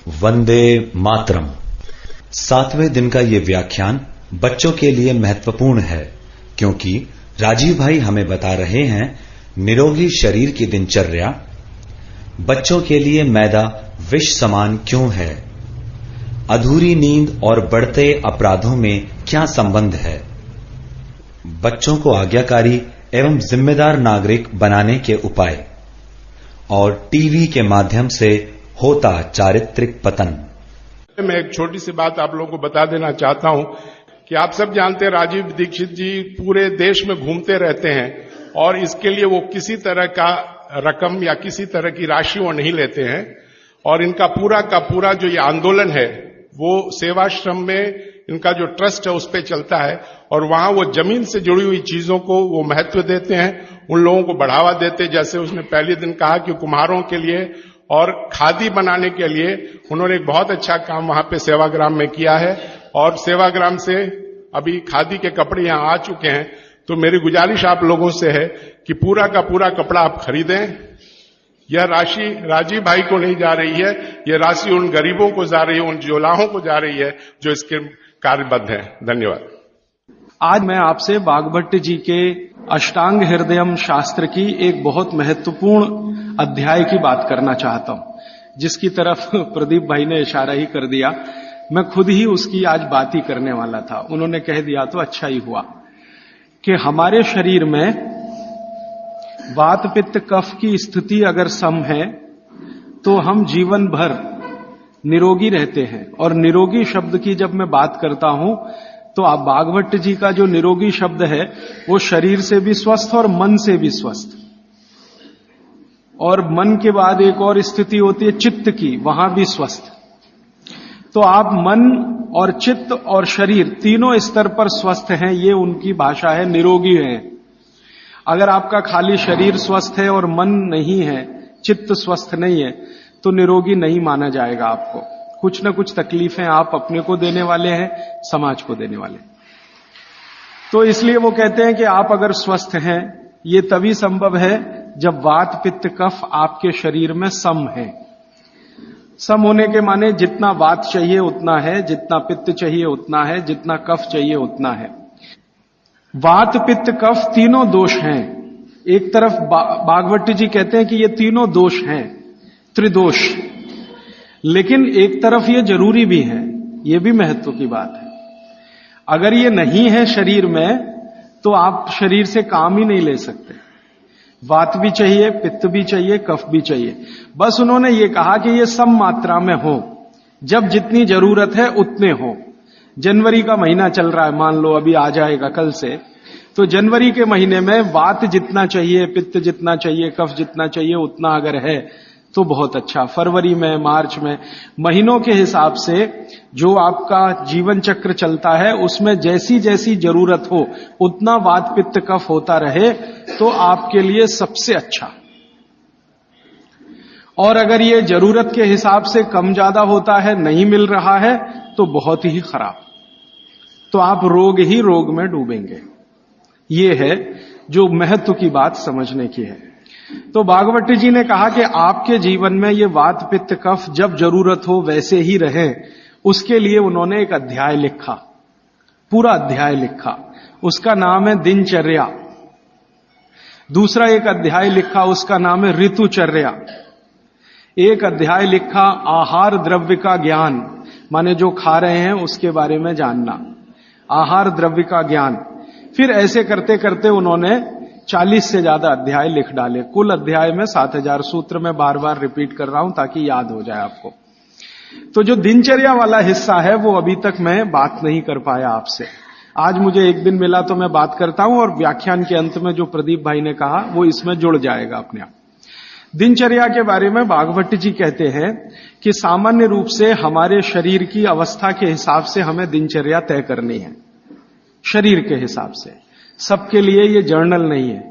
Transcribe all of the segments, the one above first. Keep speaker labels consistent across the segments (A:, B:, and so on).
A: वंदे मातरम। 7वें दिन का ये व्याख्यान बच्चों के लिए महत्वपूर्ण है क्योंकि राजीव भाई हमें बता रहे हैं निरोगी शरीर की दिनचर्या। बच्चों के लिए मैदा विष समान क्यों है, अधूरी नींद और बढ़ते अपराधों में क्या संबंध है, बच्चों को आज्ञाकारी एवं जिम्मेदार नागरिक बनाने के उपाय और टीवी के माध्यम से होता चारित्रिक पतन।
B: मैं एक छोटी सी बात आप लोगों को बता देना चाहता हूं कि आप सब जानते हैं राजीव दीक्षित जी पूरे देश में घूमते रहते हैं और इसके लिए वो किसी तरह का रकम या किसी तरह की राशि वो नहीं लेते हैं और इनका पूरा का पूरा जो ये आंदोलन है वो सेवाश्रम में इनका जो ट्रस्ट है उस पे चलता है और वहां वो जमीन से जुड़ी हुई चीजों को वो महत्व देते हैं, उन लोगों को बढ़ावा देते हैं। जैसे उसने पहले दिन कहा कि कुम्हारों के लिए और खादी बनाने के लिए उन्होंने एक बहुत अच्छा काम वहां पे सेवाग्राम में किया है और सेवाग्राम से अभी खादी के कपड़े यहां आ चुके हैं। तो मेरी गुजारिश आप लोगों से है कि पूरा का पूरा कपड़ा आप खरीदें। यह राशि राजीव भाई को नहीं जा रही है, यह राशि उन गरीबों को जा रही है, उन जोलाहों को जा रही है जो इसके कार्यबद्ध हैं। धन्यवाद।
C: आज मैं आपसे बागभट्ट जी के अष्टांग हृदयम शास्त्र की एक बहुत महत्वपूर्ण अध्याय की बात करना चाहता हूं, जिसकी तरफ प्रदीप भाई ने इशारा ही कर दिया। मैं खुद ही उसकी आज बात ही करने वाला था, उन्होंने कह दिया तो अच्छा ही हुआ कि हमारे शरीर में वात पित्त कफ की स्थिति अगर सम है तो हम जीवन भर निरोगी रहते हैं। और निरोगी शब्द की जब मैं बात करता हूं तो आप बागभट्ट जी का जो निरोगी शब्द है वो शरीर से भी स्वस्थ और मन से भी स्वस्थ। और मन के बाद एक और स्थिति होती है चित्त की, वहां भी स्वस्थ। तो आप मन और चित्त और शरीर तीनों स्तर पर स्वस्थ हैं, ये उनकी भाषा है, निरोगी है। अगर आपका खाली शरीर स्वस्थ है और मन नहीं है, चित्त स्वस्थ नहीं है, तो निरोगी नहीं माना जाएगा आपको। कुछ न कुछ तकलीफें आप अपने को देने वाले हैं, समाज को देने वाले। तो इसलिए वो कहते हैं कि आप अगर स्वस्थ हैं, ये तभी संभव है जब वात पित्त कफ आपके शरीर में सम है। सम होने के माने जितना वात चाहिए उतना है, जितना पित्त चाहिए उतना है, जितना कफ चाहिए उतना है। वात पित्त कफ तीनों दोष हैं। एक तरफ बागभट्ट जी कहते हैं कि ये तीनों दोष हैं, त्रिदोष, लेकिन एक तरफ ये जरूरी भी है, ये भी महत्व की बात है। अगर ये नहीं है शरीर में तो आप शरीर से काम ही नहीं ले सकते। वात भी चाहिए, पित्त भी चाहिए, कफ भी चाहिए। बस उन्होंने ये कहा कि ये सम मात्रा में हो, जब जितनी जरूरत है उतने हो। जनवरी का महीना चल रहा है, मान लो अभी आ जाएगा कल से, तो जनवरी के महीने में वात जितना चाहिए, पित्त जितना चाहिए, कफ जितना चाहिए उतना अगर है तो बहुत अच्छा। फरवरी में, मार्च में, महीनों के हिसाब से जो आपका जीवन चक्र चलता है उसमें जैसी जैसी जरूरत हो उतना वात पित्त कफ होता रहे तो आपके लिए सबसे अच्छा। और अगर ये जरूरत के हिसाब से कम ज्यादा होता है, नहीं मिल रहा है, तो बहुत ही खराब, तो आप रोग ही रोग में डूबेंगे। ये है जो महत्व की बात समझने की है। तो बागभट्ट जी ने कहा कि आपके जीवन में ये वात पित्त कफ जब जरूरत हो वैसे ही रहे, उसके लिए उन्होंने एक अध्याय लिखा, पूरा अध्याय लिखा। उसका नाम है दिनचर्या। दूसरा एक अध्याय लिखा, उसका नाम है ऋतुचर्या। एक अध्याय लिखा आहार द्रव्य का ज्ञान, माने जो खा रहे हैं उसके बारे में जानना, आहार द्रव्य का ज्ञान। फिर ऐसे करते करते उन्होंने 40 से ज्यादा अध्याय लिख डाले। कुल अध्याय में 7000 सूत्र में बार बार रिपीट कर रहा हूं ताकि याद हो जाए आपको। तो जो दिनचर्या वाला हिस्सा है वो अभी तक मैं बात नहीं कर पाया आपसे। आज मुझे एक दिन मिला तो मैं बात करता हूं और व्याख्यान के अंत में जो प्रदीप भाई ने कहा वो इसमें जुड़ जाएगा अपने आप। दिनचर्या के बारे में बागभट्ट जी कहते हैं कि सामान्य रूप से हमारे शरीर की अवस्था के हिसाब से हमें दिनचर्या तय करनी है, शरीर के हिसाब से। सबके लिए ये जर्नल नहीं है,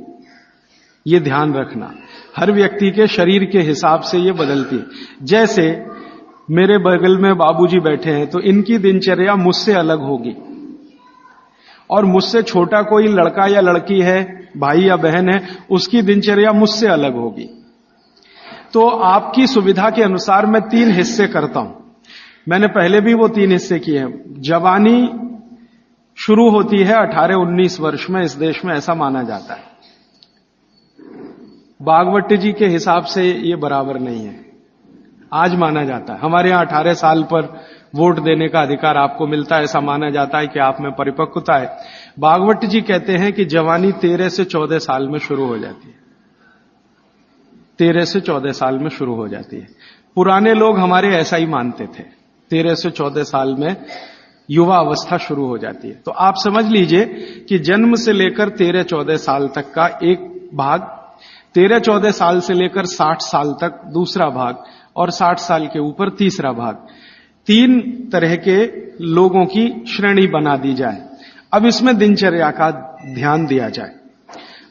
C: ये ध्यान रखना। हर व्यक्ति के शरीर के हिसाब से ये बदलती है। जैसे मेरे बगल में बाबूजी बैठे हैं तो इनकी दिनचर्या मुझसे अलग होगी, और मुझसे छोटा कोई लड़का या लड़की है, भाई या बहन है, उसकी दिनचर्या मुझसे अलग होगी। तो आपकी सुविधा के अनुसार मैं 3 हिस्से करता हूं। मैंने पहले भी वो 3 हिस्से किए हैं। जवानी शुरू होती है 18-19 वर्ष में, इस देश में ऐसा माना जाता है। भागवत जी के हिसाब से ये बराबर नहीं है, आज माना जाता है। हमारे यहां 18 साल पर वोट देने का अधिकार आपको मिलता है, ऐसा माना जाता है कि आप में परिपक्वता है। भागवत जी कहते हैं कि जवानी 13 से 14 साल में शुरू हो जाती है, 13 से 14 साल में शुरू हो जाती है। पुराने लोग हमारे ऐसा ही मानते थे, 13 से 14 साल में युवा अवस्था शुरू हो जाती है। तो आप समझ लीजिए कि जन्म से लेकर 13-14 साल तक का एक भाग, 13-14 साल से लेकर 60 साल तक दूसरा भाग, और 60 साल के ऊपर तीसरा भाग, 3 तरह के लोगों की श्रेणी बना दी जाए। अब इसमें दिनचर्या का ध्यान दिया जाए।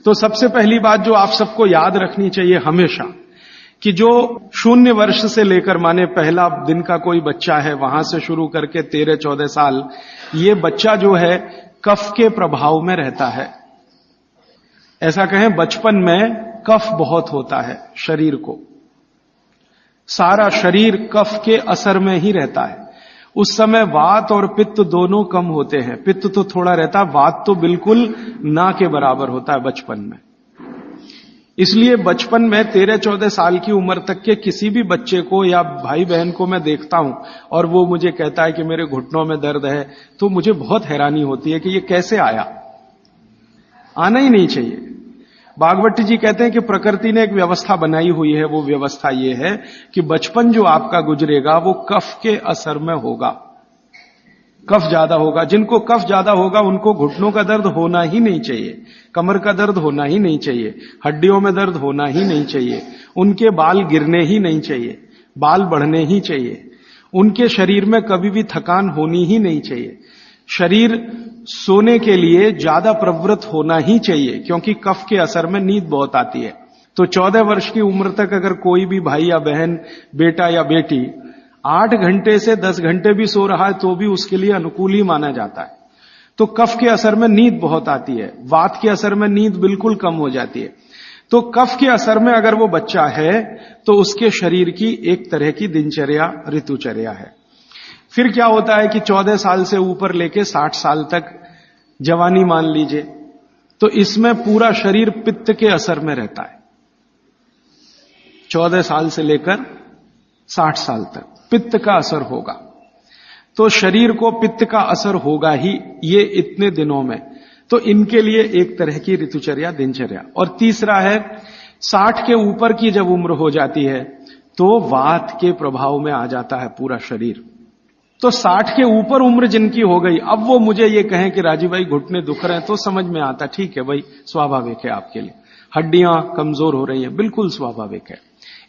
C: तो सबसे पहली बात जो आप सबको याद रखनी चाहिए हमेशा, कि जो 0 वर्ष से लेकर, माने पहला दिन का कोई बच्चा है, वहां से शुरू करके 13-14 साल, ये बच्चा जो है कफ के प्रभाव में रहता है। ऐसा कहें, बचपन में कफ बहुत होता है शरीर को, सारा शरीर कफ के असर में ही रहता है। उस समय वात और पित्त दोनों कम होते हैं। पित्त तो थोड़ा रहता है, वात तो बिल्कुल ना के बराबर होता है बचपन में। इसलिए बचपन में 13-14 साल की उम्र तक के किसी भी बच्चे को या भाई बहन को मैं देखता हूं और वो मुझे कहता है कि मेरे घुटनों में दर्द है, तो मुझे बहुत हैरानी होती है कि ये कैसे आया। आना ही नहीं चाहिए। भागवत जी कहते हैं कि प्रकृति ने एक व्यवस्था बनाई हुई है। वो व्यवस्था ये है कि बचपन जो आपका गुजरेगा वो कफ के असर में होगा, कफ ज्यादा होगा। जिनको कफ ज्यादा होगा उनको घुटनों का दर्द होना ही नहीं चाहिए, कमर का दर्द होना ही नहीं चाहिए, हड्डियों में दर्द होना ही नहीं चाहिए, उनके बाल गिरने ही नहीं चाहिए, बाल बढ़ने ही चाहिए, उनके शरीर में कभी भी थकान होनी ही नहीं चाहिए। शरीर सोने के लिए ज्यादा प्रवृत्त होना ही चाहिए, क्योंकि कफ के असर में नींद बहुत आती है। तो 14 वर्ष की उम्र तक अगर कोई भी भाई या बहन, बेटा या बेटी 8 घंटे से 10 घंटे भी सो रहा है तो भी उसके लिए अनुकूल ही माना जाता है। तो कफ के असर में नींद बहुत आती है, वात के असर में नींद बिल्कुल कम हो जाती है। तो कफ के असर में अगर वो बच्चा है तो उसके शरीर की एक तरह की दिनचर्या, ऋतुचर्या है। फिर क्या होता है कि 14 साल से ऊपर लेके 60 साल तक जवानी मान लीजिए, तो इसमें पूरा शरीर पित्त के असर में रहता है। 14 साल से लेकर 60 साल तक पित्त का असर होगा, तो शरीर को पित्त का असर होगा ही ये इतने दिनों में। तो इनके लिए एक तरह की ऋतुचर्या, दिनचर्या। और तीसरा है 60 के ऊपर की जब उम्र हो जाती है तो वात के प्रभाव में आ जाता है पूरा शरीर। तो 60 के ऊपर उम्र जिनकी हो गई, अब वो मुझे ये कहें कि राजीव भाई घुटने दुख रहे हैं, तो समझ में आता, ठीक है भाई, स्वाभाविक है आपके लिए, हड्डियां कमजोर हो रही हैं, बिल्कुल स्वाभाविक है।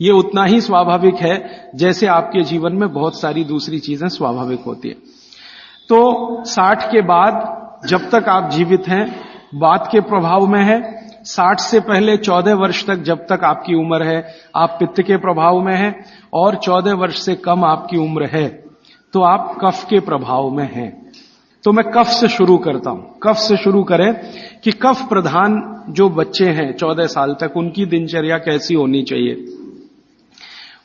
C: ये उतना ही स्वाभाविक है जैसे आपके जीवन में बहुत सारी दूसरी चीजें स्वाभाविक होती है। तो 60 के बाद जब तक आप जीवित हैं वात के प्रभाव में है, 60 से पहले 14 वर्ष तक जब तक आपकी उम्र है आप पित्त के प्रभाव में है, और 14 वर्ष से कम आपकी उम्र है तो आप कफ के प्रभाव में हैं। तो मैं कफ से शुरू करता हूं। कफ से शुरू करें कि कफ प्रधान जो बच्चे हैं 14 साल तक, उनकी दिनचर्या कैसी होनी चाहिए।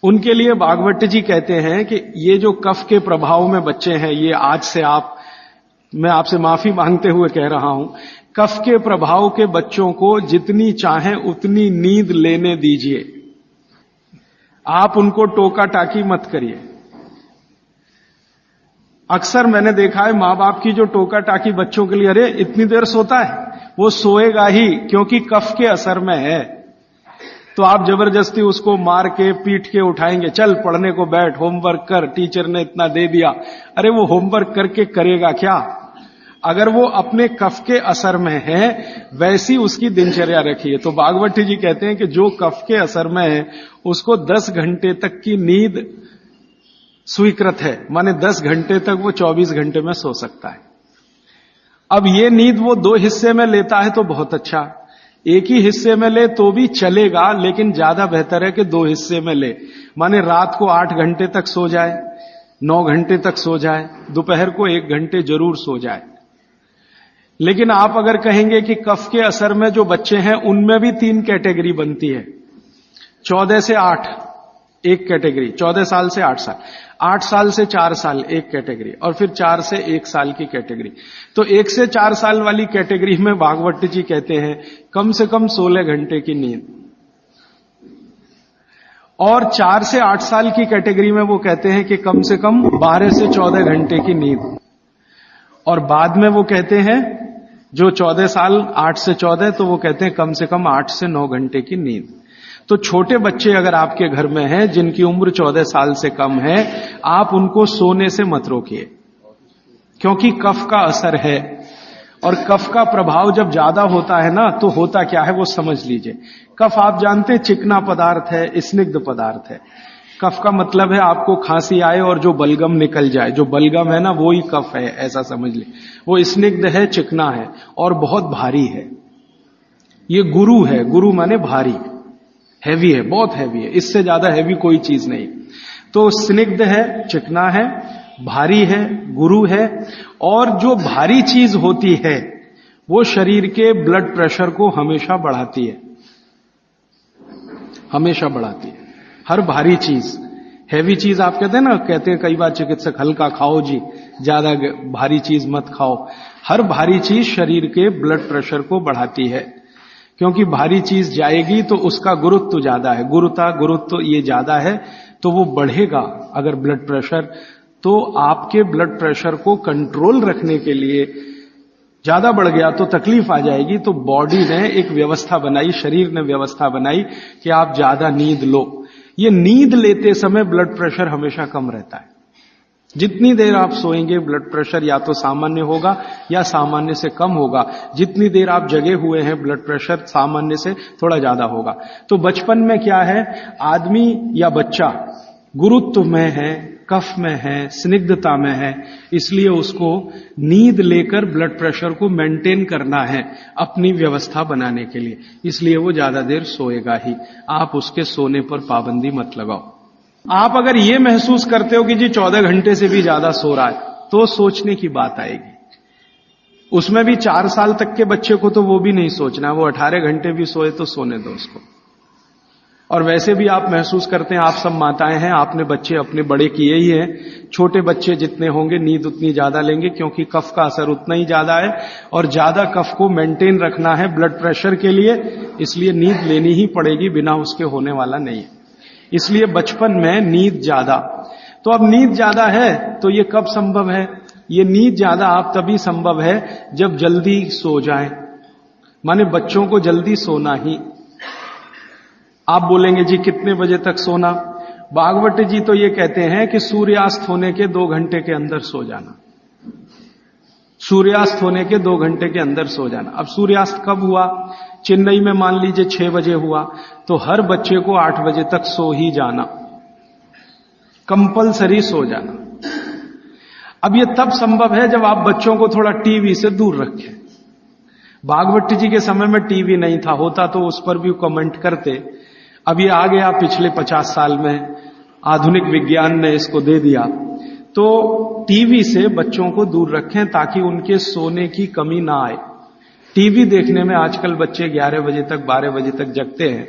C: उनके लिए भागवत जी कहते हैं कि ये जो कफ के प्रभाव में बच्चे हैं, ये आज से मैं आपसे माफी मांगते हुए कह रहा हूं, कफ के प्रभाव के बच्चों को जितनी चाहे उतनी नींद लेने दीजिए। आप उनको टोका टाकी मत करिए। अक्सर मैंने देखा है मां बाप की जो टोका टाकी बच्चों के लिए, अरे इतनी देर सोता है, वो सोएगा ही क्योंकि कफ के असर में है। तो आप जबरदस्ती उसको मार के पीट के उठाएंगे, चल पढ़ने को बैठ, होमवर्क कर, टीचर ने इतना दे दिया। अरे वो होमवर्क करके करेगा क्या? अगर वो अपने कफ के असर में है वैसी उसकी दिनचर्या रखिए। तो भागवत जी कहते हैं कि जो कफ के असर में है उसको 10 घंटे तक की नींद स्वीकृत है, माने 10 घंटे तक वो 24 घंटे में सो सकता है। अब ये नींद वो 2 हिस्से में लेता है तो बहुत अच्छा, एक ही हिस्से में ले तो भी चलेगा, लेकिन ज्यादा बेहतर है कि 2 हिस्से में ले। माने रात को 8 घंटे तक सो जाए, 9 घंटे तक सो जाए, दोपहर को 1 घंटे जरूर सो जाए। लेकिन आप अगर कहेंगे कि कफ के असर में जो बच्चे हैं उनमें भी 3 कैटेगरी बनती है, 14 से 8 एक कैटेगरी, 14 साल से 8 साल। 8 साल से 4 साल एक कैटेगरी, और फिर 4 से 1 साल की कैटेगरी। तो 1 से 4 साल वाली कैटेगरी में भागवत जी कहते हैं कम से कम 16 घंटे की नींद, और 4 से 8 साल की कैटेगरी में वो कहते हैं कि कम से कम 12 से 14 घंटे की नींद, और बाद में वो कहते हैं जो 14 साल 8 से 14 तो वो कहते हैं कम से कम 8 से 9 घंटे की नींद। तो छोटे बच्चे अगर आपके घर में हैं जिनकी उम्र 14 साल से कम है, आप उनको सोने से मत रोकिए, क्योंकि कफ का असर है, और कफ का प्रभाव जब ज्यादा होता है ना तो होता क्या है वो समझ लीजिए। कफ आप जानते हैं चिकना पदार्थ है, स्निग्ध पदार्थ है। कफ का मतलब है आपको खांसी आए और जो बलगम निकल जाए, जो बलगम है ना वो ही कफ है, ऐसा समझ ले। वो स्निग्ध है, चिकना है और बहुत भारी है। ये गुरु है, गुरु माने भारी, हैवी है, बहुत हैवी है, इससे ज्यादा हैवी कोई चीज नहीं। तो स्निग्ध है, चिकना है, भारी है, गुरु है, और जो भारी चीज होती है वो शरीर के ब्लड प्रेशर को हमेशा बढ़ाती है, हमेशा बढ़ाती है। हर भारी चीज, हैवी चीज आप कहते हैं ना, कहते हैं कई बार चिकित्सक हल्का खाओ जी, ज्यादा भारी चीज मत खाओ। हर भारी चीज शरीर के ब्लड प्रेशर को बढ़ाती है, क्योंकि भारी चीज जाएगी तो उसका गुरुत्व ज्यादा है, गुरुत्व ये ज्यादा है तो वो बढ़ेगा। अगर ब्लड प्रेशर, तो आपके ब्लड प्रेशर को कंट्रोल रखने के लिए ज्यादा बढ़ गया तो तकलीफ आ जाएगी। तो बॉडी ने एक व्यवस्था बनाई, शरीर ने व्यवस्था बनाई कि आप ज्यादा नींद लो। ये नींद लेते समय ब्लड प्रेशर हमेशा कम रहता है। जितनी देर आप सोएंगे ब्लड प्रेशर या तो सामान्य होगा या सामान्य से कम होगा। जितनी देर आप जगे हुए हैं ब्लड प्रेशर सामान्य से थोड़ा ज्यादा होगा। तो बचपन में क्या है, आदमी या बच्चा गुरुत्व में है, कफ में है, स्निग्धता में है, इसलिए उसको नींद लेकर ब्लड प्रेशर को मेंटेन करना है अपनी व्यवस्था बनाने के लिए, इसलिए वो ज्यादा देर सोएगा ही। आप उसके सोने पर पाबंदी मत लगाओ। आप अगर ये महसूस करते हो कि जी 14 घंटे से भी ज्यादा सो रहा है, तो सोचने की बात आएगी। उसमें भी 4 साल तक के बच्चे को तो वो भी नहीं सोचना, वो 18 घंटे भी सोए तो सोने दो उसको। और वैसे भी आप महसूस करते हैं, आप सब माताएं हैं, आपने बच्चे अपने बड़े किए ही हैं। छोटे बच्चे जितने होंगे नींद उतनी ज्यादा लेंगे, क्योंकि कफ का असर उतना ही ज्यादा है, और ज्यादा कफ को मेंटेन रखना है ब्लड प्रेशर के लिए, इसलिए नींद लेनी ही पड़ेगी, बिना उसके होने वाला नहीं है। इसलिए बचपन में नींद ज्यादा। तो अब नींद ज्यादा है तो ये कब संभव है? ये नींद ज्यादा आप तभी संभव है जब जल्दी सो जाएं, माने बच्चों को जल्दी सोना ही। आप बोलेंगे जी कितने बजे तक सोना? भागवत जी तो ये कहते हैं कि सूर्यास्त होने के 2 घंटे के अंदर सो जाना। सूर्यास्त होने के 2 घंटे के अंदर सो जाना। अब सूर्यास्त कब हुआ? चेन्नई में मान लीजिए 6 बजे हुआ, तो हर बच्चे को 8 बजे तक सो ही जाना, कंपलसरी सो जाना। अब ये तब संभव है जब आप बच्चों को थोड़ा टीवी से दूर रखें। भागवत जी के समय में टीवी नहीं था, होता तो उस पर भी कमेंट करते। अब ये आ गया पिछले 50 साल में, आधुनिक विज्ञान ने इसको दे दिया। तो टीवी से बच्चों को दूर रखें ताकि उनके सोने की कमी ना आए। टीवी देखने में आजकल बच्चे 11 बजे तक 12 बजे तक जगते हैं,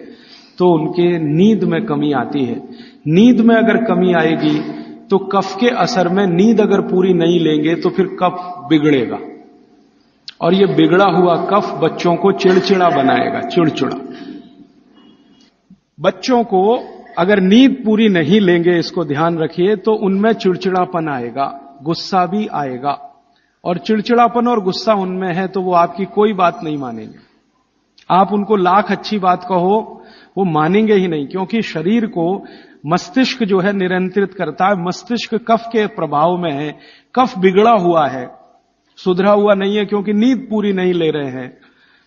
C: तो उनके नींद में कमी आती है। नींद में अगर कमी आएगी तो कफ के असर में नींद अगर पूरी नहीं लेंगे तो फिर कफ बिगड़ेगा, और ये बिगड़ा हुआ कफ बच्चों को चिड़चिड़ा बनाएगा, चिड़चिड़ा। बच्चों को अगर नींद पूरी नहीं लेंगे, इसको ध्यान रखिए, तो उनमें चिड़चिड़ापन आएगा, गुस्सा भी आएगा। और चिड़चिड़ापन और गुस्सा उनमें है तो वो आपकी कोई बात नहीं मानेंगे। आप उनको लाख अच्छी बात कहो, वो मानेंगे ही नहीं, क्योंकि शरीर को मस्तिष्क जो है नियंत्रित करता है। मस्तिष्क कफ के प्रभाव में है, कफ बिगड़ा हुआ है, सुधरा हुआ नहीं है, क्योंकि नींद पूरी नहीं ले रहे हैं।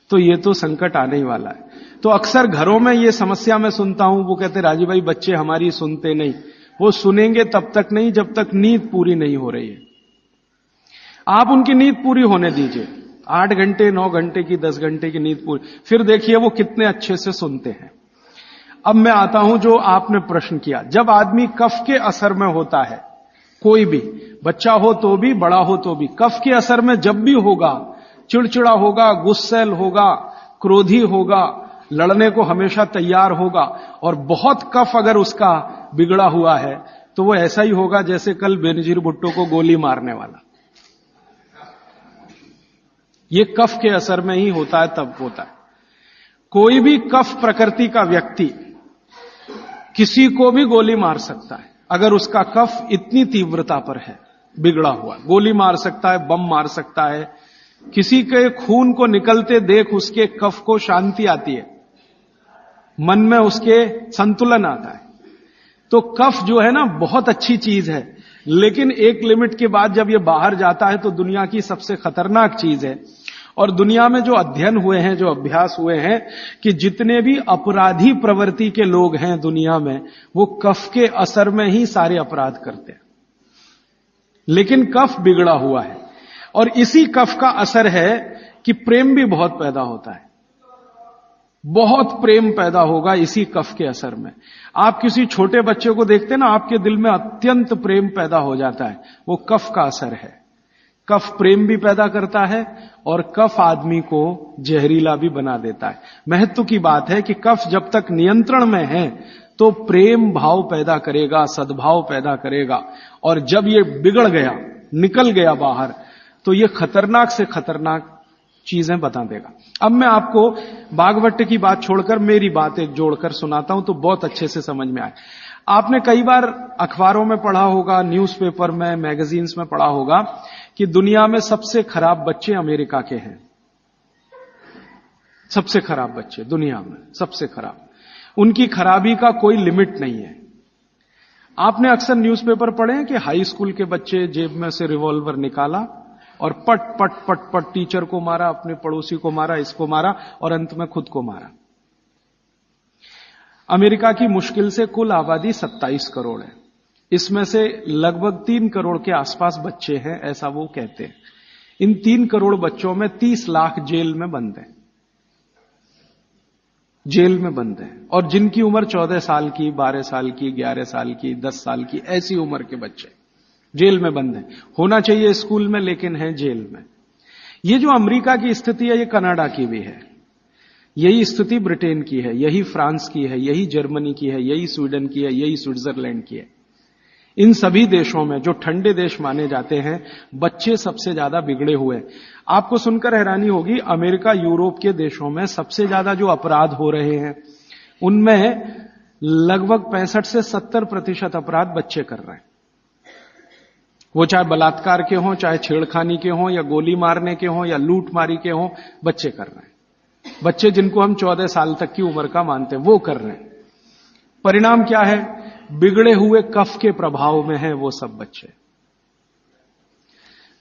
C: तो ये तो संकट आने ही वाला है। तो अक्सर घरों में ये समस्या मैं सुनता हूं, वो कहते राजीव भाई बच्चे हमारी सुनते नहीं। वो सुनेंगे तब तक नहीं जब तक नींद पूरी नहीं हो रही है। आप उनकी नींद पूरी होने दीजिए, 8 घंटे 9 घंटे की 10 घंटे की नींद पूरी, फिर देखिए वो कितने अच्छे से सुनते हैं। अब मैं आता हूं जो आपने प्रश्न किया, जब आदमी कफ के असर में होता है, कोई भी बच्चा हो तो भी बड़ा हो तो भी, कफ के असर में जब भी होगा, चिड़चिड़ा होगा, गुस्सैल होगा, क्रोधी होगा, लड़ने को हमेशा तैयार होगा, और बहुत कफ अगर उसका बिगड़ा हुआ है तो वो ऐसा ही होगा जैसे कल बेनजीर भुट्टो को गोली मारने वाला। ये कफ के असर में ही होता है, तब होता है। कोई भी कफ प्रकृति का व्यक्ति किसी को भी गोली मार सकता है अगर उसका कफ इतनी तीव्रता पर है, बिगड़ा हुआ। गोली मार सकता है, बम मार सकता है, किसी के खून को निकलते देख उसके कफ को शांति आती है, मन में उसके संतुलन आता है। तो कफ जो है ना बहुत अच्छी चीज है, लेकिन एक लिमिट के बाद जब ये बाहर जाता है तो दुनिया की सबसे खतरनाक चीज है। और दुनिया में जो अध्ययन हुए हैं, जो अभ्यास हुए हैं, कि जितने भी अपराधी प्रवृत्ति के लोग हैं दुनिया में, वो कफ के असर में ही सारे अपराध करते हैं। लेकिन कफ बिगड़ा हुआ है, और इसी कफ का असर है कि प्रेम भी बहुत पैदा होता है। बहुत प्रेम पैदा होगा इसी कफ के असर में। आप किसी छोटे बच्चे को देखते हैं ना, आपके दिल में अत्यंत प्रेम पैदा हो जाता है, वो कफ का असर है। कफ प्रेम भी पैदा करता है और कफ आदमी को जहरीला भी बना देता है। महत्व की बात है कि कफ जब तक नियंत्रण में है तो प्रेम भाव पैदा करेगा, सद्भाव पैदा करेगा, और जब ये बिगड़ गया, निकल गया बाहर, तो ये खतरनाक से खतरनाक चीजें बता देगा। अब मैं आपको बागवट की बात छोड़कर मेरी बात एक जोड़कर सुनाता हूं तो बहुत अच्छे से समझ में आए। आपने कई बार अखबारों में पढ़ा होगा, न्यूज़पेपर में, मैगजीन्स में पढ़ा होगा कि दुनिया में सबसे खराब बच्चे अमेरिका के हैं। सबसे खराब बच्चे दुनिया में, सबसे खराब। उनकी खराबी का कोई लिमिट नहीं है। आपने अक्सर न्यूज़पेपर पढ़े हैं कि हाई स्कूल के बच्चे जेब में से रिवॉल्वर निकाला और पट पट पट पट टीचर को मारा, अपने पड़ोसी को मारा, इसको मारा और अंत में खुद को मारा। अमेरिका की मुश्किल से कुल आबादी 27 करोड़ है। इसमें से लगभग 3 करोड़ के आसपास बच्चे हैं, ऐसा वो कहते हैं। इन 3 करोड़ बच्चों में 30 लाख जेल में बंद हैं, जेल में बंद हैं। और जिनकी उम्र 14 साल की, 12 साल की, 11 साल की, 10 साल की, ऐसी उम्र के बच्चे जेल में बंद हैं। होना चाहिए स्कूल में, लेकिन हैं जेल में। ये जो अमेरिका की स्थिति है, ये कनाडा की भी है, यही स्थिति ब्रिटेन की है, यही फ्रांस की है, यही जर्मनी की है, यही स्वीडन की है, यही स्विट्जरलैंड की है। इन सभी देशों में, जो ठंडे देश माने जाते हैं, बच्चे सबसे ज्यादा बिगड़े हुए। आपको सुनकर हैरानी होगी, अमेरिका, यूरोप के देशों में सबसे ज्यादा जो अपराध हो रहे हैं, उनमें लगभग 65 से 70% अपराध बच्चे कर रहे हैं। वो चाहे बलात्कार के हों, चाहे छेड़खानी के हों, या गोली मारने के हों, या लूट मारी के हों, बच्चे कर रहे हैं। बच्चे जिनको हम 14 साल तक की उम्र का मानते हैं, वो कर रहे हैं। परिणाम क्या है? बिगड़े हुए कफ के प्रभाव में है वो सब बच्चे।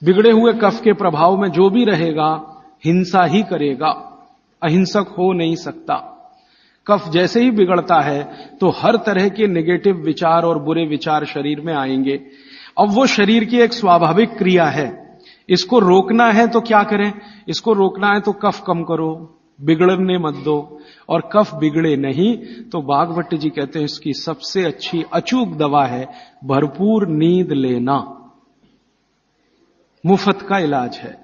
C: बिगड़े हुए कफ के प्रभाव में जो भी रहेगा, हिंसा ही करेगा, अहिंसक हो नहीं सकता। कफ जैसे ही बिगड़ता है तो हर तरह के नेगेटिव विचार और बुरे विचार शरीर में आएंगे। अब वो शरीर की एक स्वाभाविक क्रिया है। इसको रोकना है तो क्या करें? इसको रोकना है तो कफ कम करो, बिगड़ने मत दो। और कफ बिगड़े नहीं तो बागवट जी कहते हैं इसकी सबसे अच्छी अचूक दवा है भरपूर नींद लेना। मुफ्त का इलाज है।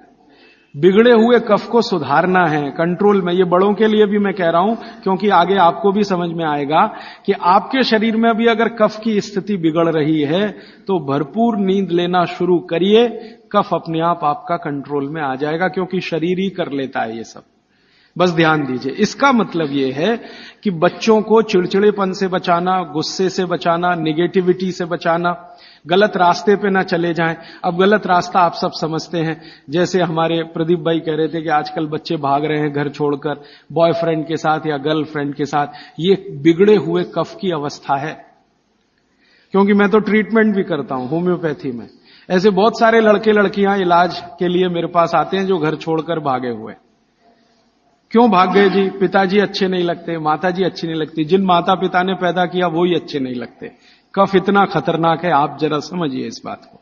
C: बिगड़े हुए कफ को सुधारना है, कंट्रोल में। ये बड़ों के लिए भी मैं कह रहा हूं, क्योंकि आगे आपको भी समझ में आएगा कि आपके शरीर में भी अगर कफ की स्थिति बिगड़ रही है तो भरपूर नींद लेना शुरू करिए। कफ अपने आप आपका कंट्रोल में आ जाएगा, क्योंकि शरीर ही कर लेता है ये सब। बस ध्यान दीजिए। इसका मतलब यह है कि बच्चों को चिड़चिड़ेपन से बचाना, गुस्से से बचाना, निगेटिविटी से बचाना, गलत रास्ते पे ना चले जाएं। अब गलत रास्ता आप सब समझते हैं, जैसे हमारे प्रदीप भाई कह रहे थे कि आजकल बच्चे भाग रहे हैं घर छोड़कर बॉयफ्रेंड के साथ या गर्लफ्रेंड के साथ। ये बिगड़े हुए कफ की अवस्था है। क्योंकि मैं तो ट्रीटमेंट भी करता हूं होम्योपैथी में। ऐसे बहुत सारे लड़के लड़कियां इलाज के लिए मेरे पास आते हैं जो घर छोड़कर भागे हुए। क्यों भाग गए जी? पिताजी अच्छे नहीं लगते, माताजी अच्छी नहीं लगती। जिन माता पिता ने पैदा किया वो ही अच्छे नहीं लगते। कफ इतना खतरनाक है, आप जरा समझिए इस बात को।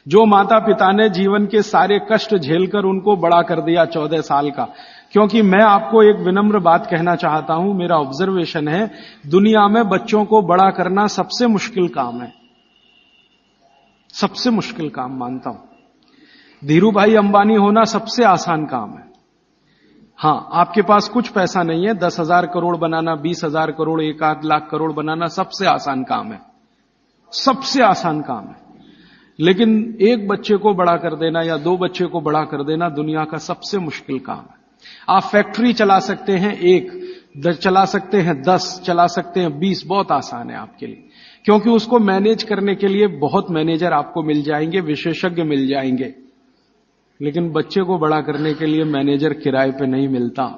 C: जो माता पिता ने जीवन के सारे कष्ट झेलकर उनको बड़ा कर दिया 14 साल का। क्योंकि मैं आपको एक विनम्र बात कहना चाहता हूं, मेरा ऑब्जर्वेशन है, दुनिया में बच्चों को बड़ा करना सबसे मुश्किल काम है। सबसे मुश्किल काम मानता हूं। धीरू भाई अंबानी होना सबसे आसान काम है। हां, आपके पास कुछ पैसा नहीं है, 10,000 करोड़ बनाना, 20,000 करोड़, 1 आध लाख करोड़ बनाना सबसे आसान काम है। सबसे आसान काम है। लेकिन एक बच्चे को बड़ा कर देना या 2 बच्चे को बड़ा कर देना दुनिया का सबसे मुश्किल काम है। आप फैक्ट्री चला सकते हैं 1, चला सकते हैं 10, चला सकते हैं 20, बहुत आसान है आपके लिए, क्योंकि उसको मैनेज करने के लिए बहुत मैनेजर आपको मिल जाएंगे, विशेषज्ञ मिल जाएंगे। लेकिन बच्चे को बड़ा करने के लिए मैनेजर किराए पे नहीं मिलता,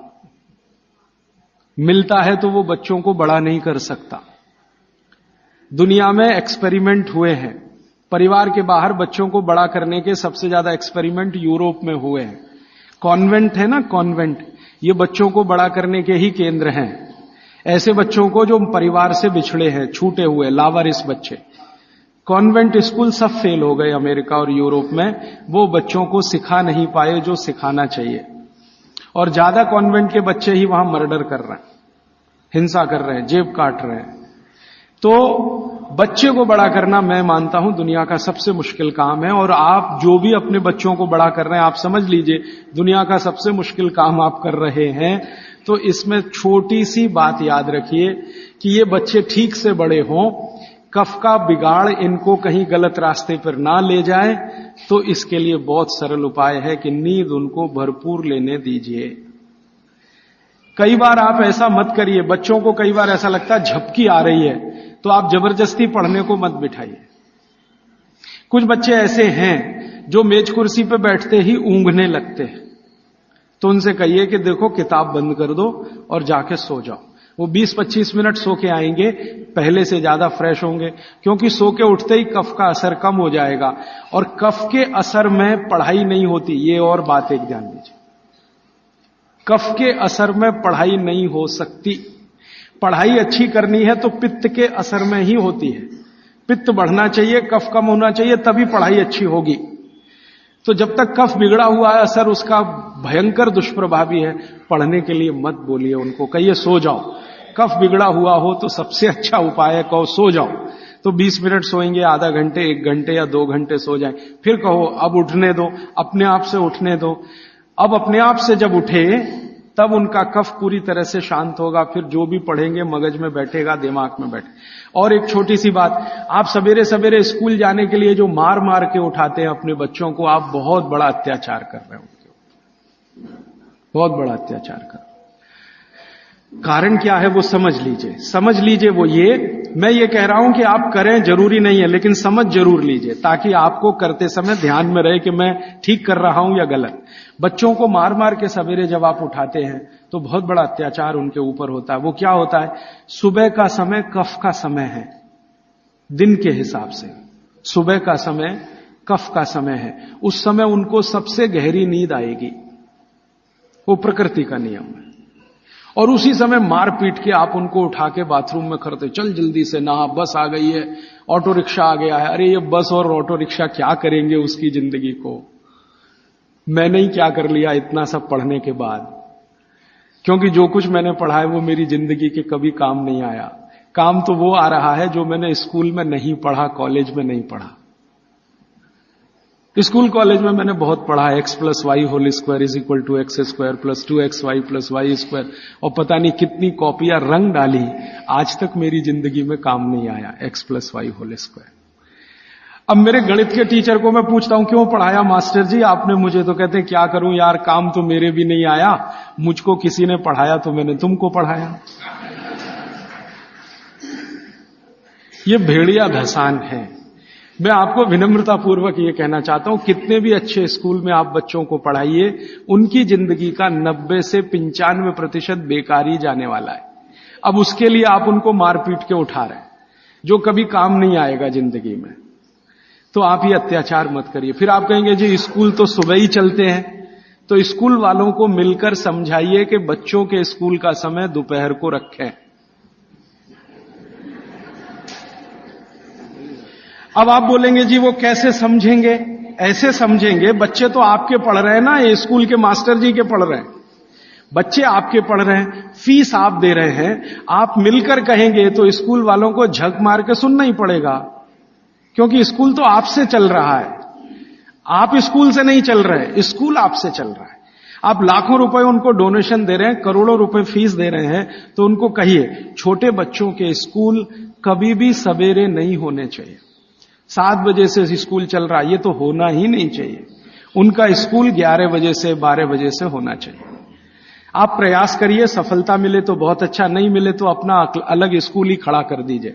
C: मिलता है तो वो बच्चों को बड़ा नहीं कर सकता। दुनिया में एक्सपेरिमेंट हुए हैं, परिवार के बाहर बच्चों को बड़ा करने के सबसे ज्यादा एक्सपेरिमेंट यूरोप में हुए हैं। कॉन्वेंट है ना, कॉन्वेंट, ये बच्चों को बड़ा करने के ही केंद्र हैं। ऐसे बच्चों को जो परिवार से बिछड़े हैं, छूटे हुए, लावारिस बच्चे, कॉन्वेंट स्कूल सब फेल हो गए अमेरिका और यूरोप में। वो बच्चों को सिखा नहीं पाए जो सिखाना चाहिए, और ज्यादा कॉन्वेंट के बच्चे ही वहां मर्डर कर रहे हैं, हिंसा कर रहे हैं, जेब काट रहे हैं। तो बच्चे को बड़ा करना मैं मानता हूं दुनिया का सबसे मुश्किल काम है। और आप जो भी अपने बच्चों को बड़ा कर रहे हैं, आप समझ लीजिए दुनिया का सबसे मुश्किल काम आप कर रहे हैं। तो इसमें छोटी सी बात याद रखिए कि ये बच्चे ठीक से बड़े हों, कफ का बिगाड़ इनको कहीं गलत रास्ते पर ना ले जाए। तो इसके लिए बहुत सरल उपाय है कि नींद उनको भरपूर लेने दीजिए। कई बार आप ऐसा मत करिए, बच्चों को कई बार ऐसा लगता है झपकी आ रही है, तो आप जबरदस्ती पढ़ने को मत बिठाइए। कुछ बच्चे ऐसे हैं जो मेज कुर्सी पे बैठते ही ऊँघने लगते हैं, तो उनसे कहिए कि देखो किताब बंद कर दो और जाके सो जाओ। वो 20-25 मिनट सो के आएंगे, पहले से ज्यादा फ्रेश होंगे, क्योंकि सो के उठते ही कफ का असर कम हो जाएगा। और कफ के असर में पढ़ाई नहीं होती, ये और बात एक ध्यान दीजिए। कफ के असर में पढ़ाई नहीं हो सकती। पढ़ाई अच्छी करनी है तो पित्त के असर में ही होती है। पित्त बढ़ना चाहिए, कफ कम होना चाहिए, तभी पढ़ाई अच्छी होगी। तो जब तक कफ बिगड़ा हुआ है, असर उसका भयंकर दुष्प्रभावी है। पढ़ने के लिए मत बोलिए उनको, कहिए सो जाओ। कफ बिगड़ा हुआ हो तो सबसे अच्छा उपाय है कहो सो जाओ। तो 20 मिनट सोएंगे, आधा घंटे, 1 घंटे या 2 घंटे सो जाए, फिर कहो अब उठने दो, अपने आप से उठने दो। अब अपने आप से जब उठे तब उनका कफ पूरी तरह से शांत होगा, फिर जो भी पढ़ेंगे मगज में बैठेगा, दिमाग में बैठे। और एक छोटी सी बात, आप सवेरे सवेरे स्कूल जाने के लिए जो मार मार के उठाते हैं अपने बच्चों को, आप बहुत बड़ा अत्याचार कर रहे हो, बहुत बड़ा अत्याचार कर रहे हो। कारण क्या है वो समझ लीजिए, समझ लीजिए। वो ये मैं ये कह रहा हूं कि आप करें जरूरी नहीं है, लेकिन समझ जरूर लीजिए, ताकि आपको करते समय ध्यान में रहे कि मैं ठीक कर रहा हूं या गलत। बच्चों को मार मार के सवेरे जब आप उठाते हैं तो बहुत बड़ा अत्याचार उनके ऊपर होता है। वो क्या होता है, सुबह का समय कफ का समय है, दिन के हिसाब से सुबह का समय कफ का समय है। उस समय उनको सबसे गहरी नींद आएगी, वो प्रकृति का नियम है। और उसी समय मार पीट के आप उनको उठा के बाथरूम में करते, चल जल्दी से नहा, बस आ गई है, ऑटो रिक्शा आ गया है। अरे ये बस और ऑटो रिक्शा क्या करेंगे उसकी जिंदगी को। मैंने ही क्या कर लिया इतना सब पढ़ने के बाद, क्योंकि जो कुछ मैंने पढ़ा है वो मेरी जिंदगी के कभी काम नहीं आया। काम तो वो आ रहा है जो मैंने स्कूल में नहीं पढ़ा, कॉलेज में नहीं पढ़ा। स्कूल कॉलेज में मैंने बहुत पढ़ा, x + y whole square is equal to x² + 2xy + y², और पता नहीं कितनी कॉपियां रंग डाली, आज तक मेरी जिंदगी में काम नहीं आया x + y होल स्क्वायर। अब मेरे गणित के टीचर को मैं पूछता हूं क्यों पढ़ाया मास्टर जी आपने मुझे, तो कहते हैं क्या करूं यार, काम तो मेरे भी नहीं आया, मुझको किसी ने पढ़ाया तो मैंने तुमको पढ़ाया। ये भेड़िया घसान है। मैं आपको विनम्रता पूर्वक ये कहना चाहता हूं, कितने भी अच्छे स्कूल में आप बच्चों को पढ़ाइए, उनकी जिंदगी का 90 से 95% बेकार ही जाने वाला है। अब उसके लिए आप उनको मार पीट के उठा रहे हैं, जो कभी काम नहीं आएगा जिंदगी में। तो आप ये अत्याचार मत करिए। फिर आप कहेंगे जी स्कूल तो सुबह ही चलते हैं, तो स्कूल वालों को मिलकर समझाइए कि बच्चों के स्कूल का समय दोपहर को रखें। अब आप बोलेंगे जी वो कैसे समझेंगे, ऐसे समझेंगे, बच्चे तो आपके पढ़ रहे हैं ना, ये स्कूल के मास्टर जी के पढ़ रहे हैं, बच्चे आपके पढ़ रहे हैं, फीस आप दे रहे हैं। आप मिलकर कहेंगे तो स्कूल वालों को झक मार के सुनना ही पड़ेगा, क्योंकि स्कूल तो आपसे चल रहा है, आप स्कूल से नहीं चल रहे, स्कूल आपसे चल रहा है। आप लाखों रुपए उनको डोनेशन दे रहे हैं, करोड़ों रुपए फीस दे रहे हैं, तो उनको कहिए छोटे बच्चों के स्कूल कभी भी सवेरे नहीं होने चाहिए। 7 बजे से स्कूल चल रहा है, ये तो होना ही नहीं चाहिए। उनका स्कूल 11 बजे से 12 बजे से होना चाहिए। आप प्रयास करिए, सफलता मिले तो बहुत अच्छा, नहीं मिले तो अपना अलग स्कूल ही खड़ा कर दीजिए।